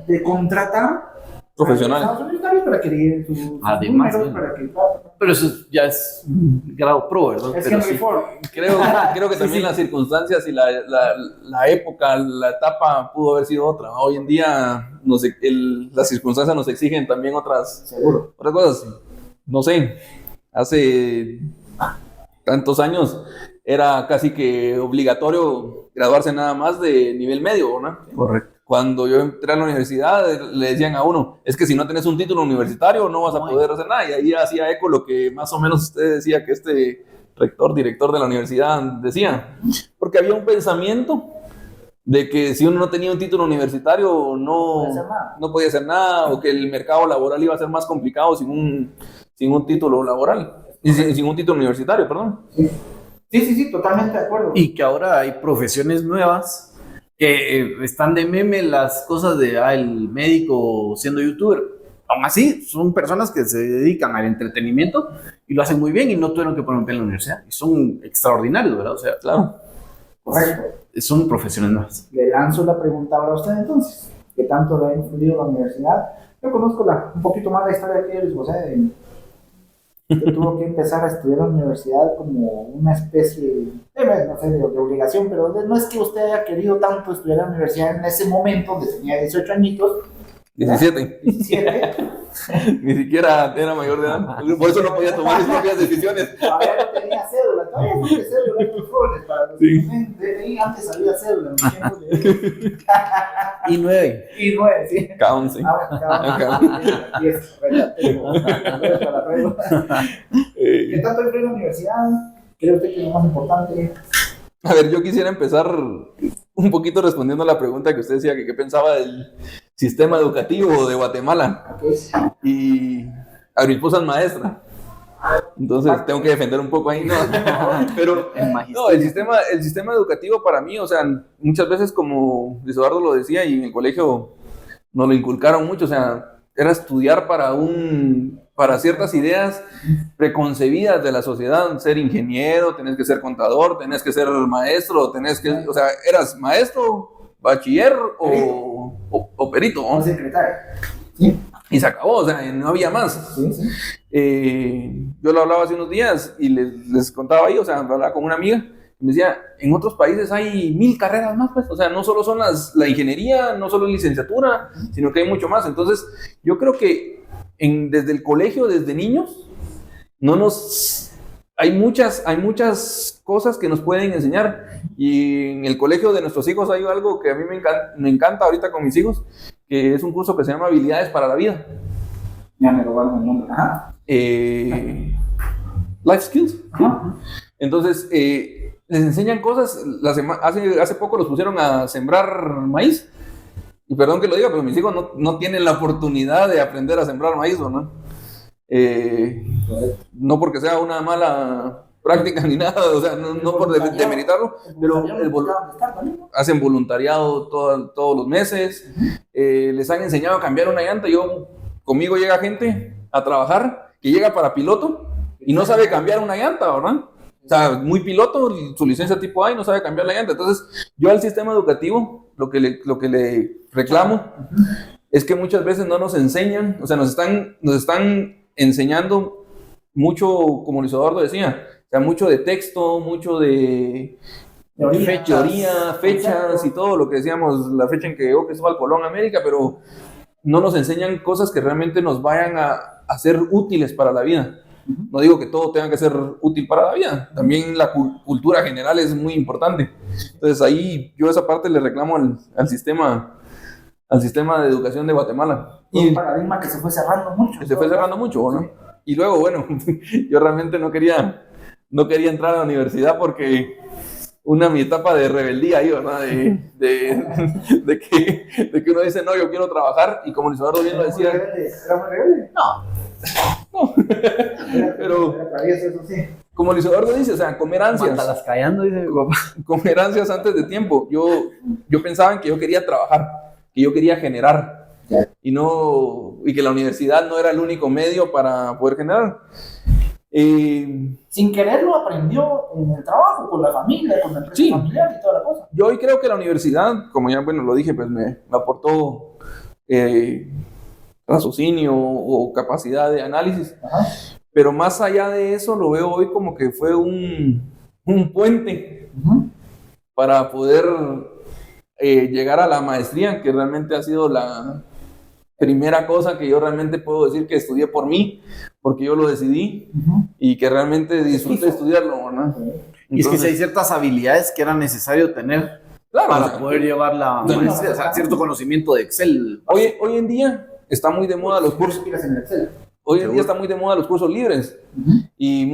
Speaker 1: de contratar
Speaker 3: Profesionales.
Speaker 1: a los universitarios para que den sus
Speaker 4: Además,
Speaker 1: números,
Speaker 4: ¿no?
Speaker 1: para que...
Speaker 4: pero eso ya es grado pro, ¿verdad?
Speaker 1: Es
Speaker 4: Pero
Speaker 1: Henry
Speaker 4: sí.
Speaker 1: Ford.
Speaker 3: Creo que también las circunstancias y la época, la etapa pudo haber sido otra. Hoy en día las circunstancias nos exigen también otras
Speaker 1: Seguro.
Speaker 3: cosas. No sé, hace tantos años era casi que obligatorio graduarse nada más de nivel medio, ¿no?
Speaker 4: Correcto.
Speaker 3: Cuando yo entré a la universidad, le decían a uno, es que si no tenés un título universitario no vas a poder hacer nada. Y ahí hacía eco lo que más o menos usted decía que este director de la universidad decía. Porque había un pensamiento de que si uno no tenía un título universitario no podía hacer nada, o que el mercado laboral iba a ser más complicado sin un título laboral, sin un título universitario, perdón.
Speaker 1: Sí, totalmente de acuerdo.
Speaker 4: Y que ahora hay profesiones nuevas que están de meme las cosas de el médico siendo youtuber. Aún así, son personas que se dedican al entretenimiento y lo hacen muy bien y no tuvieron que poner un pie en la universidad. Y son extraordinarios, ¿verdad? O sea,
Speaker 3: Claro.
Speaker 1: Correcto.
Speaker 4: son profesiones nuevas.
Speaker 1: Le lanzo la pregunta ahora a usted entonces. ¿Qué tanto le ha influido la universidad? Yo conozco un poquito más la historia de Luis José. Que tuvo que empezar a estudiar en la universidad como una especie, no sé, de obligación, pero no es que usted haya querido tanto estudiar en la universidad en ese momento, donde tenía 18 añitos.
Speaker 3: 17.
Speaker 1: 17.
Speaker 3: Ni siquiera era mayor de edad. Por eso no podía tomar mis propias decisiones.
Speaker 1: Todavía no tenía cédula, todavía no tenía cédula en los jóvenes para los DNI, antes había cédula en los tiempos de...
Speaker 4: Y 9.
Speaker 1: Y 9, sí.
Speaker 3: Cada 11.
Speaker 1: Ahora, 10, ¿verdad? ¿Qué tanto influye la universidad? ¿Cree usted que es lo más importante?
Speaker 3: A ver, yo quisiera empezar un poquito respondiendo a la pregunta que usted decía, que qué pensaba del sistema educativo de Guatemala.
Speaker 1: Okay.
Speaker 3: Y a mi esposa es maestra. Entonces tengo que defender un poco ahí, ¿no? Pero no, el sistema educativo para mí, o sea, muchas veces como Luis Eduardo lo decía y en el colegio nos lo inculcaron mucho, o sea, era estudiar para ciertas ideas preconcebidas de la sociedad, ser ingeniero, tenés que ser contador, tenés que ser maestro, o sea, eras maestro, bachiller o perito, ¿no?
Speaker 1: O secretario. Sí.
Speaker 3: Y se acabó, o sea, no había más.
Speaker 1: Sí.
Speaker 3: Yo lo hablaba hace unos días y les contaba ahí, o sea, hablaba con una amiga y me decía, en otros países hay 1000 carreras más, pues, o sea, no solo son la ingeniería, no solo licenciatura, sino que hay mucho más. Entonces, yo creo que desde el colegio, desde niños, hay muchas cosas que nos pueden enseñar, y en el colegio de nuestros hijos hay algo que a mí me encanta ahorita con mis hijos, que es un curso que se llama Habilidades para la Vida.
Speaker 1: Ya me robaron el nombre. Ajá.
Speaker 3: Life Skills.
Speaker 1: Ajá.
Speaker 3: Entonces, les enseñan cosas. Hace poco los pusieron a sembrar maíz. Y perdón que lo diga, pero mis hijos no tienen la oportunidad de aprender a sembrar maíz, ¿no? No porque sea una mala práctica ni nada, o sea, no por demeritarlo, pero hacen voluntariado todos los meses, les han enseñado a cambiar una llanta. Conmigo llega gente a trabajar que llega para piloto y no sabe cambiar una llanta, ¿verdad? O sea, muy piloto, su licencia tipo A y no sabe cambiar la llanta. Entonces, yo al sistema educativo, lo que le reclamo es que muchas veces no nos enseñan, o sea, nos están enseñando mucho, como Luis Eduardo decía, o sea, mucho de texto, mucho de teoría, fechas y todo lo que decíamos, la fecha en que llegó Cristóbal Colón a América, pero no nos enseñan cosas que realmente nos vayan a ser útiles para la vida. No digo que todo tenga que ser útil para la vida, también la cultura general es muy importante. Entonces ahí yo esa parte le reclamo al sistema de educación de Guatemala.
Speaker 1: Y un paradigma que se fue cerrando mucho.
Speaker 3: Se fue cerrando mucho, ¿no? Y luego, bueno, yo realmente no quería entrar a la universidad porque mi etapa de rebeldía ahí, ¿verdad? De que uno dice, no, yo quiero trabajar, y como Luis Eduardo bien lo decía...
Speaker 1: ¿Era muy rebelde?
Speaker 3: No. Pero, como Luis Eduardo dice, o sea, comer ansias.
Speaker 4: Mátalas callando, dice mi papá.
Speaker 3: Comer ansias antes de tiempo. Yo pensaba que yo quería trabajar, que yo quería generar, y que la universidad no era el único medio para poder generar.
Speaker 1: Sin quererlo aprendió en el trabajo, con la familia, con la empresa familiar y toda la cosa.
Speaker 3: Yo hoy creo que la universidad, como ya lo dije, pues me aportó raciocinio o capacidad de análisis. Ajá. Pero más allá de eso, lo veo hoy como que fue un puente para poder llegar a la maestría, que realmente ha sido la primera cosa que yo realmente puedo decir que estudié por mí, porque yo lo decidí y que realmente disfruté estudiarlo, ¿no? Entonces,
Speaker 4: y es que si hay ciertas habilidades que era necesario tener para poder llevar la maestría, o sea, cierto conocimiento de Excel.
Speaker 3: Hoy en día está muy de moda los cursos. Hoy en día está muy de moda los cursos libres y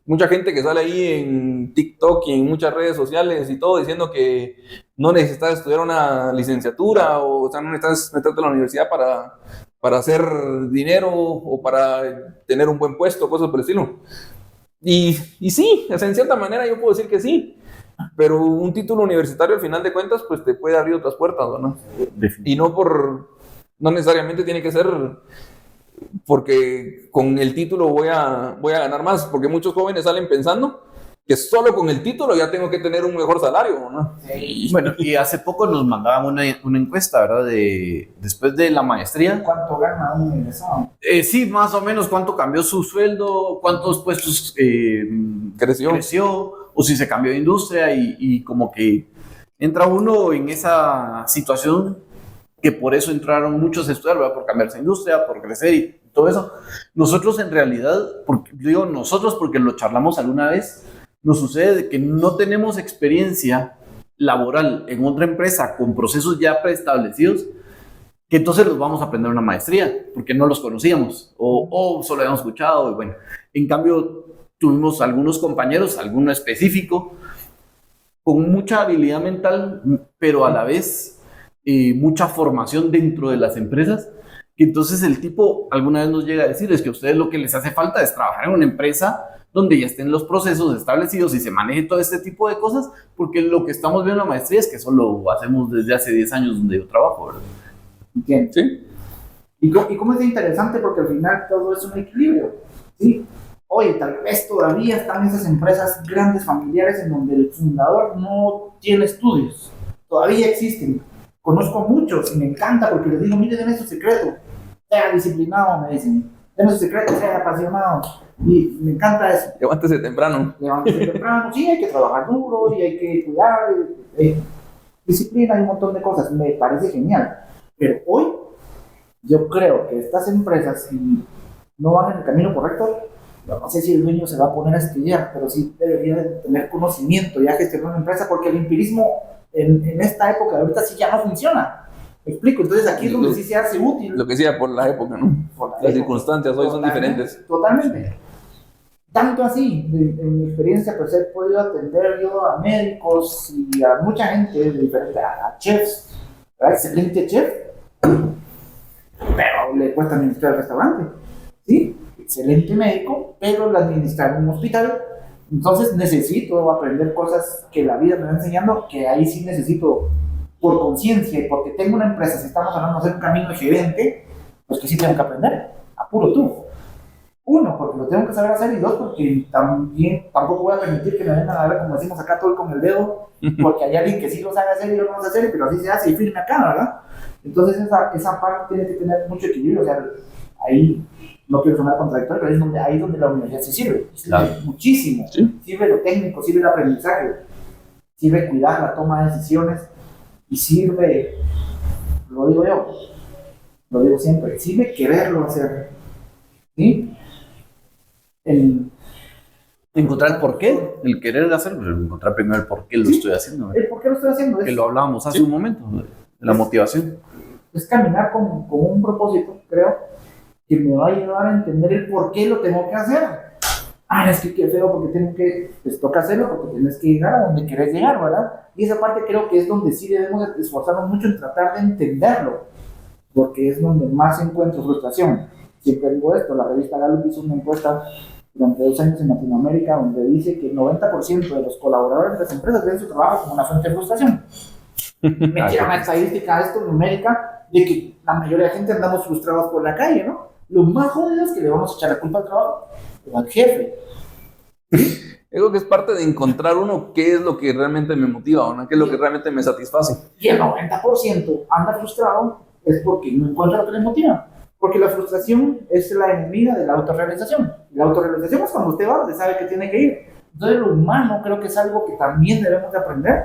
Speaker 3: mucha gente que sale ahí en TikTok y en muchas redes sociales y todo diciendo que no necesitas estudiar una licenciatura o sea, no necesitas meterte a la universidad para hacer dinero o para tener un buen puesto, cosas por el estilo. Y sí, o sea, en cierta manera yo puedo decir que sí, pero un título universitario al final de cuentas pues te puede abrir otras puertas, ¿no? Y no necesariamente tiene que ser porque con el título voy a ganar más, porque muchos jóvenes salen pensando que solo con el título ya tengo que tener un mejor salario, ¿no?
Speaker 4: Bueno, y hace poco nos mandaban una encuesta, ¿verdad? Después de la maestría.
Speaker 1: ¿Cuánto gana un egresado?
Speaker 4: Sí, más o menos cuánto cambió su sueldo, cuántos puestos creció, o si se cambió de industria y como que entra uno en esa situación que por eso entraron muchos a estudiar, ¿verdad? Por cambiarse de industria, por crecer y todo eso. Nosotros en realidad, digo nosotros porque lo charlamos alguna vez, nos sucede que no tenemos experiencia laboral en otra empresa con procesos ya preestablecidos, que entonces los vamos a aprender en una maestría, porque no los conocíamos, o solo habíamos escuchado, y bueno. En cambio, tuvimos algunos compañeros, alguno específico, con mucha habilidad mental, pero a la vez mucha formación dentro de las empresas, que entonces el tipo alguna vez nos llega a decir, es que a ustedes lo que les hace falta es trabajar en una empresa donde ya estén los procesos establecidos y se maneje todo este tipo de cosas, porque lo que estamos viendo en la maestría es que eso lo hacemos desde hace 10 años donde yo trabajo, ¿verdad?
Speaker 1: Entiendo.
Speaker 3: Sí.
Speaker 1: ¿Y cómo es interesante? Porque al final todo es un equilibrio, ¿sí? Oye, tal vez todavía están esas empresas grandes familiares en donde el fundador no tiene estudios, todavía existen. Conozco a muchos y me encanta porque les digo, mire, denme su secreto, sea disciplinado, me dicen, denme su secreto, sea apasionado, y me encanta eso.
Speaker 3: Levántese temprano.
Speaker 1: Sí, hay que trabajar duro y hay que cuidar, disciplina y un montón de cosas, me parece genial, pero hoy yo creo que estas empresas, si no van en el camino correcto, no sé si el dueño se va a poner a estudiar, pero sí debería de tener conocimiento y a gestionar una empresa, porque el empirismo en esta época ahorita sí ya no funciona. Me explico, entonces aquí es donde sí se hace útil.
Speaker 3: Lo que decía por la época, ¿no? Las circunstancias hoy son diferentes.
Speaker 1: Totalmente. Tanto así, en mi experiencia, pues he podido atender yo a médicos y a mucha gente de diferente, a chefs, ¿verdad? Excelente chef, pero le cuesta administrar el restaurante, ¿sí? Excelente médico, pero le administrar un hospital. Entonces necesito aprender cosas que la vida me va enseñando, que ahí sí necesito por conciencia y porque tengo una empresa, si estamos hablando de hacer un camino de gerente, pues que sí tengo que aprender, a puro tubo. Uno, porque lo tengo que saber hacer, y dos, porque también tampoco voy a permitir que me vengan a ver, como decimos acá, todo con el dedo, porque hay alguien que sí lo sabe hacer y lo vamos a hacer, pero así se hace y firme acá, ¿verdad? Entonces esa parte tiene que tener mucho equilibrio, o sea, ahí no quiero sonar contradictorio, pero ahí es donde la universidad sí sirve,
Speaker 4: Claro.
Speaker 1: muchísimo,
Speaker 3: Sí.
Speaker 1: Sirve lo técnico, sirve el aprendizaje, sirve cuidar la toma de decisiones y sirve, lo digo yo, lo digo siempre, sirve quererlo hacer, ¿sí?
Speaker 4: Encontrar el por qué, el querer hacerlo, pero encontrar primero el por qué lo estoy haciendo. ¿Verdad?
Speaker 1: El por qué lo estoy haciendo
Speaker 4: Que lo hablábamos hace un momento, de la motivación.
Speaker 1: es caminar con un propósito, creo, que me va a ayudar a entender el por qué lo tengo que hacer. Es que qué feo porque tengo que, pues toca hacerlo porque tienes que llegar a donde querés llegar, ¿verdad? Y esa parte creo que es donde sí debemos esforzarnos mucho en tratar de entenderlo, porque es donde más encuentro frustración. Siempre digo esto, la revista Gallup hizo una encuesta durante 2 años en Latinoamérica donde dice que el 90% de los colaboradores de las empresas ven su trabajo como una fuente de frustración. Me tira una estadística esto numérica de que la mayoría de gente andamos frustrados por la calle, ¿no? Lo más jodido es que le vamos a echar la culpa al trabajo o al jefe.
Speaker 3: Creo que es parte de encontrar uno qué es lo que realmente me motiva, ¿no? Qué es lo que realmente me satisface.
Speaker 1: Y el 90% anda frustrado es porque no encuentra lo que le motiva. Porque la frustración es la enemiga de la autorrealización. La autorrealización es cuando usted va donde sabe que tiene que ir. Entonces lo humano creo que es algo que también debemos de aprender.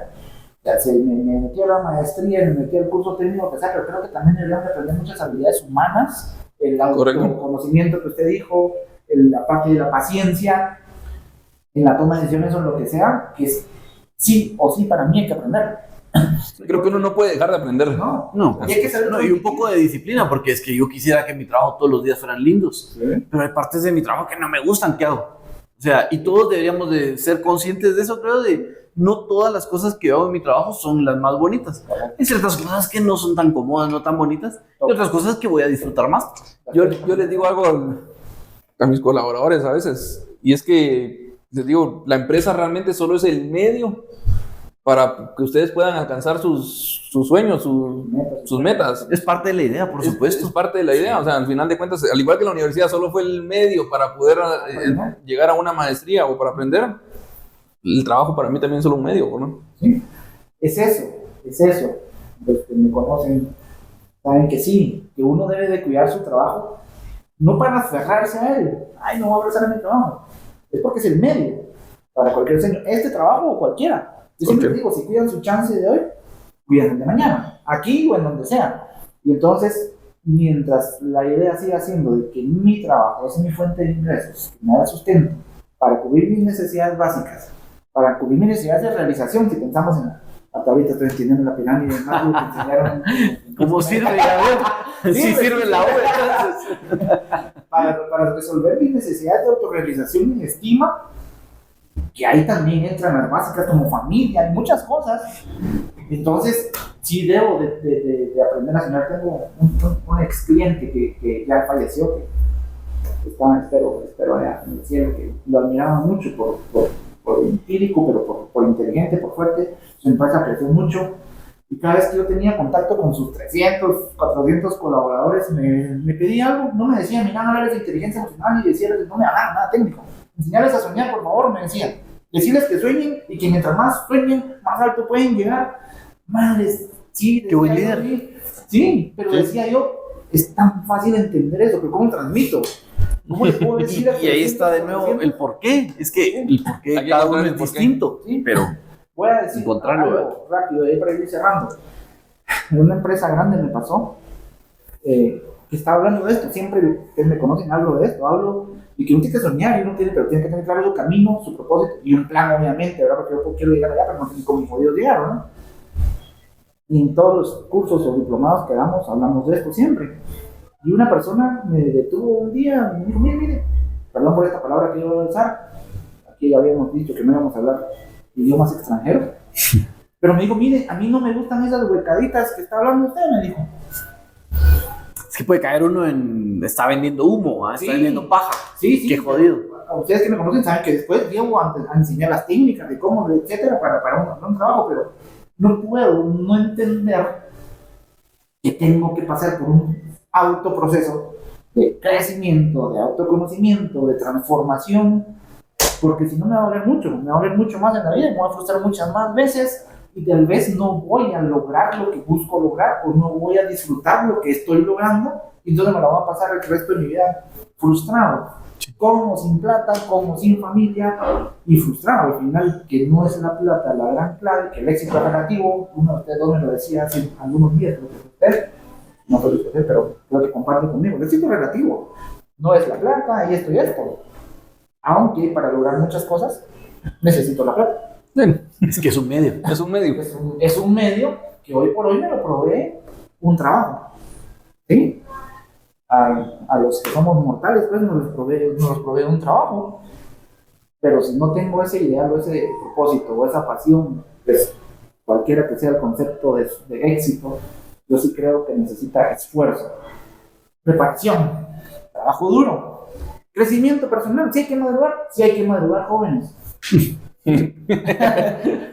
Speaker 1: Ya sé, me metí a la maestría, me metí al curso técnico que sea, pero creo que también debemos de aprender muchas habilidades humanas. El autoconocimiento que usted dijo, la parte de la paciencia, en la toma de decisiones o lo que sea, que es sí o sí para mí hay que aprender.
Speaker 3: Creo que uno no puede dejar de aprender.
Speaker 4: No,
Speaker 1: Y hay que saber
Speaker 4: y un poco de disciplina, porque es que yo quisiera que mi trabajo todos los días fueran lindos, pero hay partes de mi trabajo que no me gustan, ¿qué hago? O sea, y todos deberíamos de ser conscientes de eso, creo, de no todas las cosas que hago en mi trabajo son las más bonitas. Hay ciertas cosas que no son tan cómodas, no tan bonitas, y otras cosas que voy a disfrutar más.
Speaker 3: Yo les digo algo a mis colaboradores a veces, y es que les digo, la empresa realmente solo es el medio para que ustedes puedan alcanzar sus sueños, sus metas.
Speaker 4: Es parte de la idea, por supuesto.
Speaker 3: Es parte de la idea, o sea, al final de cuentas, al igual que la universidad solo fue el medio para poder llegar a una maestría o para aprender, el trabajo para mí también es solo un medio, ¿no?
Speaker 1: Sí. Es eso. Los que me conocen saben que sí, que uno debe de cuidar su trabajo, no para aferrarse a él. No voy a abrazar a mi trabajo. Es porque es el medio para cualquier sueño, este trabajo o cualquiera. Yo siempre digo, si cuidan su chance de hoy, cuidan el de mañana, aquí o en donde sea. Y entonces, mientras la idea siga siendo de que mi trabajo es mi fuente de ingresos, que me da sustento para cubrir mis necesidades básicas, para cubrir mis necesidades de realización, si pensamos en hasta ahorita estoy entendiendo la pirámide de Maslow que enseñaron.
Speaker 4: ¿Cómo sirve? Sí sirve la obra, entonces.
Speaker 1: Para resolver mis necesidades de autorrealización y de estima, que ahí también entran las básicas como familia y muchas cosas. Entonces, sí debo de aprender a soñar. Tengo un ex cliente que ya falleció, que estaba, espero allá en el cielo, que lo admiraba mucho por empírico, pero por inteligente, por fuerte. Su empresa creció mucho. Y cada vez que yo tenía contacto con sus 300, 400 colaboradores, me pedía algo, no me decía, mira, no hables de inteligencia emocional y decirles, no me hagan nada técnico. Enseñarles a soñar, por favor, me decían. Decirles que sueñen y que mientras más sueñen, más alto pueden llegar. Madres, sí.
Speaker 4: Qué buen líder.
Speaker 1: Sí, pero decía yo, es tan fácil entender eso, pero ¿cómo transmito? ¿Cómo le puedo decir a
Speaker 4: Y ahí está de nuevo el porqué. Es que el porqué de cada uno es distinto,
Speaker 1: sí,
Speaker 4: pero
Speaker 1: voy a decir algo rápido ahí para ir cerrando. En una empresa grande me pasó que estaba hablando de esto. Siempre que me conocen hablo de esto, y que uno tiene que soñar, pero tiene que tener claro su camino, su propósito y un plan, obviamente, ¿verdad? Porque yo quiero llegar allá, pero no sé cómo podido llegar, ¿no? Y en todos los cursos o diplomados que damos, hablamos de esto siempre. Y una persona me detuvo un día y me dijo, mire, perdón por esta palabra que yo voy a usar, aquí ya habíamos dicho que no íbamos a hablar idiomas extranjeros, pero me dijo, mire, a mí no me gustan esas huecaditas que está hablando usted, me dijo.
Speaker 4: Es que puede caer uno en... Está vendiendo humo, está vendiendo paja.
Speaker 1: Sí, sí.
Speaker 4: Qué jodido.
Speaker 1: Ustedes que me conocen saben que después llego a enseñar las técnicas de cómo, etcétera, para un trabajo, pero no puedo no entender que tengo que pasar por un autoproceso de crecimiento, de autoconocimiento, de transformación, porque si no me va a doler mucho, me va a doler mucho más en la vida, me voy a frustrar muchas más veces y tal vez no voy a lograr lo que busco lograr o no voy a disfrutar lo que estoy logrando y entonces me lo voy a pasar el resto de mi vida frustrado, como sin plata, como sin familia y frustrado al final, que no es la plata la gran clave, que el éxito es relativo. Uno de ustedes dos me lo decía hace algunos días, creo que fue usted, no fue usted, pero creo que comparte conmigo, el éxito es relativo, no es la plata y esto, aunque para lograr muchas cosas necesito la plata.
Speaker 4: Es que es un medio.
Speaker 3: Es un medio.
Speaker 1: Es un medio que hoy por hoy me lo provee un trabajo, ¿sí? A los que somos mortales, pues nos provee un trabajo, pero si no tengo ese ideal o ese propósito o esa pasión, pues cualquiera que sea el concepto de éxito, yo sí creo que necesita esfuerzo, preparación, trabajo duro, crecimiento personal. Sí hay que madrugar jóvenes.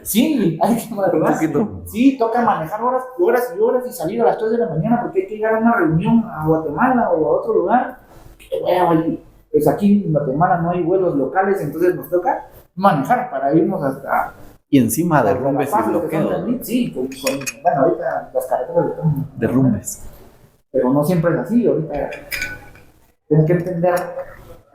Speaker 1: Sí, hay que madrugar. Sí, toca manejar horas y horas y salir a las 3 de la mañana porque hay que llegar a una reunión a Guatemala o a otro lugar. Pues aquí en Guatemala no hay vuelos locales, entonces nos toca manejar para irnos hasta...
Speaker 4: Y encima derrumbes y bloqueos.
Speaker 1: Sí, bueno, ahorita las carreteras están...
Speaker 4: Derrumbes.
Speaker 1: Pero no siempre es así, ahorita tienes que entender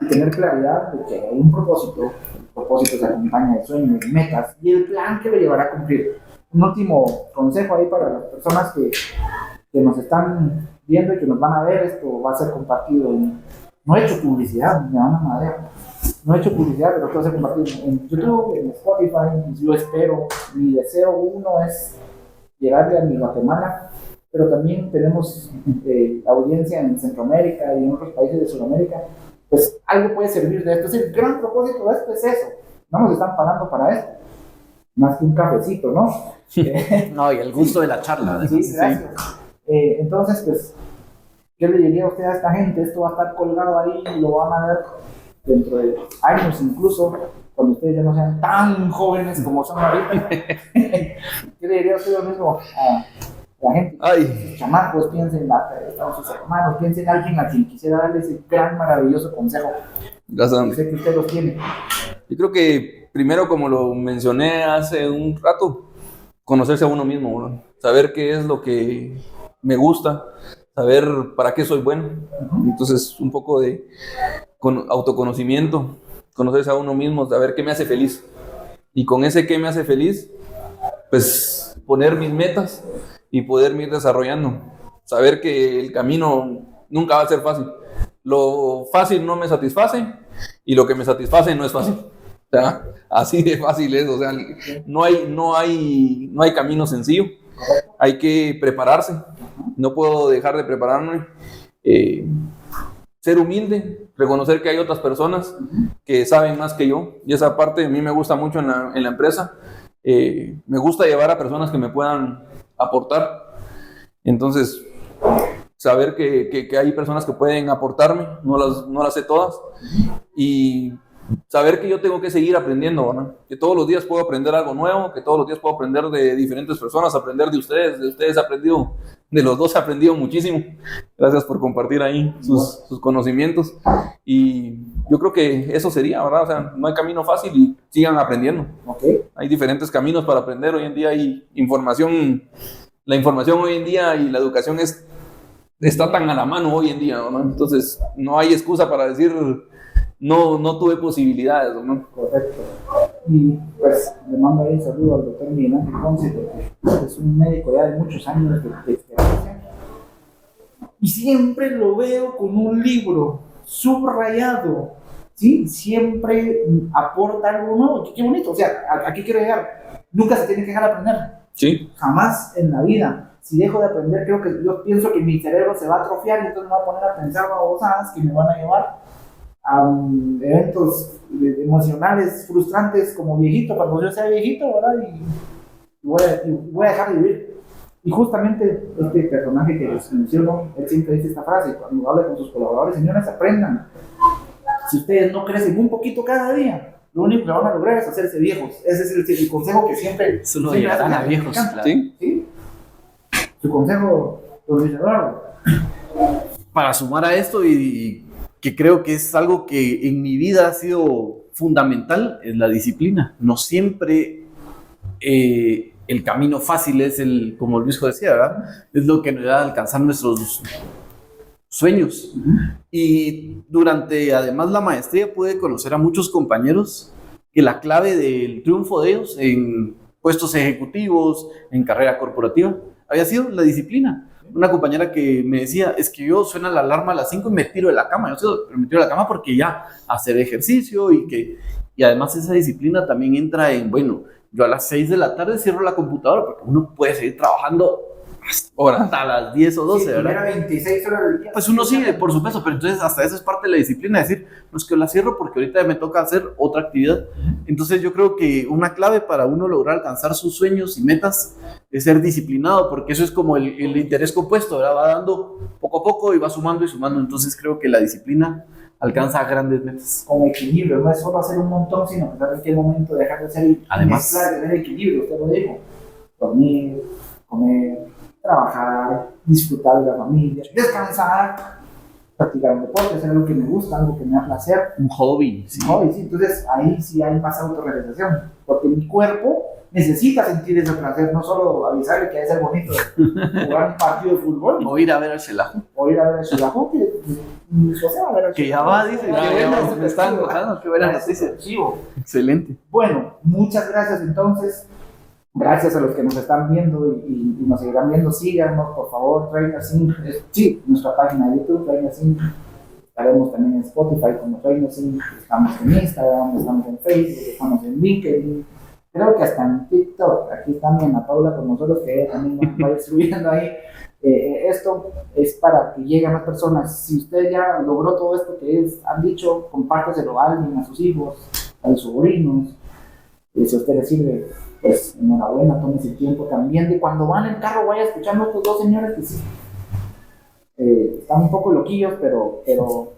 Speaker 1: y tener claridad de que hay un propósito. El propósito se acompaña de sueños, de metas y el plan que lo llevará a cumplir. Un último consejo ahí para las personas que nos están viendo y que nos van a ver, esto va a ser compartido no he hecho publicidad, me van a madrear. No he hecho publicidad, pero todo se compartido en YouTube, en Spotify. Yo espero, mi deseo uno es llegarle a mi Guatemala, pero también tenemos audiencia en Centroamérica y en otros países de Sudamérica. Pues algo puede servir de esto. Es el gran propósito de esto, es eso. No nos están pagando para esto, más que un cafecito, ¿no?
Speaker 4: No, y el gusto de la charla.
Speaker 1: Sí, gracias. Entonces, pues, ¿qué le diría a usted a esta gente? Esto va a estar colgado ahí y lo van a ver dentro de años, incluso cuando ustedes ya no sean tan jóvenes como son ahorita. ¿Qué le diría a usted lo mismo a la gente? Sus chamacos, piensen en sus hermanos, piensen en alguien a quien quisiera darle ese gran, maravilloso consejo.
Speaker 3: Gracias, Andrés.
Speaker 1: Sé que usted los tiene.
Speaker 3: Yo creo que primero, como lo mencioné hace un rato, conocerse a uno mismo, ¿no? Saber qué es lo que me gusta, saber para qué soy bueno. Entonces, un poco de autoconocimiento, conocerse a uno mismo, saber qué me hace feliz. Y con ese qué me hace feliz, pues poner mis metas y poderme ir desarrollando. Saber que el camino nunca va a ser fácil. Lo fácil no me satisface y lo que me satisface no es fácil. O sea, así de fácil es. O sea, no hay camino sencillo. Hay que prepararse. No puedo dejar de prepararme. Ser humilde, reconocer que hay otras personas que saben más que yo. Y esa parte a mí me gusta mucho en la empresa. Me gusta llevar a personas que me puedan aportar. Entonces, saber que hay personas que pueden aportarme, no las sé todas. Y saber que yo tengo que seguir aprendiendo, ¿no? Que todos los días puedo aprender algo nuevo, que todos los días puedo aprender de diferentes personas, aprender de ustedes he aprendido, de los dos he aprendido muchísimo. Gracias por compartir ahí sus conocimientos. Y yo creo que eso sería, ¿verdad? O sea, no hay camino fácil y sigan aprendiendo.
Speaker 1: Okay.
Speaker 3: Hay diferentes caminos para aprender. Hoy en día hay información, la información hoy en día y la educación está tan a la mano hoy en día, ¿no? Entonces, no hay excusa para decir no tuve posibilidades, ¿no?
Speaker 1: Correcto. Y pues le mando ahí un saludo al doctor Miguel Ángel Ponce, porque es un médico ya de muchos años de experiencia. Y siempre lo veo con un libro subrayado, ¿sí? Siempre aporta algo nuevo. Qué bonito. O sea, aquí quiero llegar. Nunca se tiene que dejar de aprender.
Speaker 3: Sí.
Speaker 1: Jamás en la vida. Si dejo de aprender, yo pienso que mi cerebro se va a atrofiar y entonces me voy a poner a pensar babosadas que me van a llevar eventos emocionales frustrantes como viejito, cuando yo sea viejito, ¿verdad? Y voy a dejar de vivir. Y justamente este personaje que les menciono, él siempre dice esta frase, cuando habla con sus colaboradores: señores, aprendan. Si ustedes no crecen un poquito cada día, lo único que van a lograr es hacerse viejos. Ese es el consejo que siempre...
Speaker 4: Solo llegarán a viejos.
Speaker 3: Claro. ¿Sí?
Speaker 1: ¿Sí? Su consejo, don Luis Eduardo.
Speaker 4: Para sumar a esto, y que creo que es algo que en mi vida ha sido fundamental, es la disciplina. No siempre el camino fácil es como Luisjo decía, ¿verdad? Es lo que nos da a alcanzar nuestros sueños. Y durante además la maestría pude conocer a muchos compañeros que la clave del triunfo de ellos en puestos ejecutivos, en carrera corporativa, había sido la disciplina. Una compañera que me decía: es que yo suena la alarma a las 5 y me tiro de la cama. Yo sé, me tiro de la cama porque ya hacer ejercicio y además esa disciplina también entra en, bueno, yo a las 6 de la tarde cierro la computadora porque uno puede seguir trabajando hasta las 10 o 12,
Speaker 1: sí,
Speaker 4: ¿verdad?
Speaker 1: Era 26 horas del día.
Speaker 4: Pues uno sigue, por supuesto, pero entonces hasta eso es parte de la disciplina, decir, no es que la cierro porque ahorita me toca hacer otra actividad. Entonces yo creo que una clave para uno lograr alcanzar sus sueños y metas es ser disciplinado, porque eso es como el interés compuesto, ¿verdad? Va dando poco a poco y va sumando y sumando. Entonces creo que la disciplina alcanza grandes metas.
Speaker 1: Con equilibrio, no es solo hacer un montón, sino que saber en qué momento dejar de hacer y
Speaker 4: Además,
Speaker 1: mezclar, tener equilibrio, usted lo dijo. Dormir, comer, trabajar, disfrutar de la familia, descansar, practicar un deporte, hacer algo que me gusta, algo que me da placer.
Speaker 4: un hobby. Sí.
Speaker 1: Sí, entonces ahí sí hay más autorrealización, porque mi cuerpo necesita sentir ese placer, no solo avisarle que es el bonito jugar un partido de fútbol,
Speaker 4: O ir a ver al Xelajú.
Speaker 1: o ir a ver a Xelajú, que va a ver a
Speaker 4: Que ya va, dice.
Speaker 3: Ya,
Speaker 4: Qué
Speaker 3: ya
Speaker 4: bueno,
Speaker 3: va,
Speaker 4: me están contando, qué buena noticia. Excelente.
Speaker 1: Bueno, muchas gracias entonces. Gracias a los que nos están viendo y nos seguirán viendo. Síganos, por favor, Trainers Inc. Sí, nuestra página de YouTube, Trainers Inc. Estaremos también en Spotify como Trainers Inc. Estamos en Instagram, estamos en Facebook, estamos en LinkedIn. Creo que hasta en TikTok. Aquí también a Paula con nosotros, que ella también va a ir subiendo ahí. Esto es para que llegue a más personas. Si usted ya logró todo esto que han dicho, compártaselo a alguien, a sus hijos, a sus sobrinos. Si a usted le sirve, pues enhorabuena, tómese el tiempo también de cuando van en el carro vaya escuchando a estos dos señores que sí están un poco loquillos, pero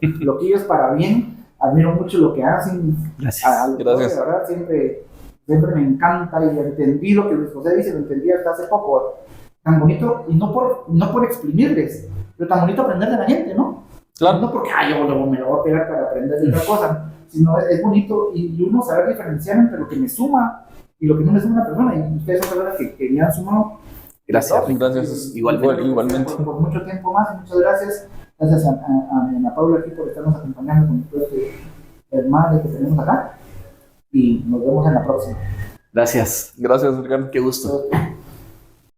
Speaker 1: loquillos para bien. Admiro mucho lo que hacen.
Speaker 4: Gracias.
Speaker 3: Gracias.
Speaker 1: De verdad, siempre me encanta, y entendí lo que Luis José dice, lo entendí hasta hace poco. Tan bonito, y no por exprimirles, pero tan bonito aprender de la gente, ¿no?
Speaker 3: Claro.
Speaker 1: No porque yo me lo voy a pegar para aprender de otra cosa, sino es bonito y uno saber diferenciar entre lo que me suma y lo que no me suma a una persona. Y ustedes son personas que me han sumado.
Speaker 3: Gracias. Igualmente.
Speaker 1: Por mucho tiempo más, y muchas gracias. Gracias a Ana Paula aquí por estarnos acompañando con todo este hermano que tenemos acá. Y nos vemos en la próxima.
Speaker 4: Gracias.
Speaker 3: Gracias, Ricardo.
Speaker 4: Qué gusto.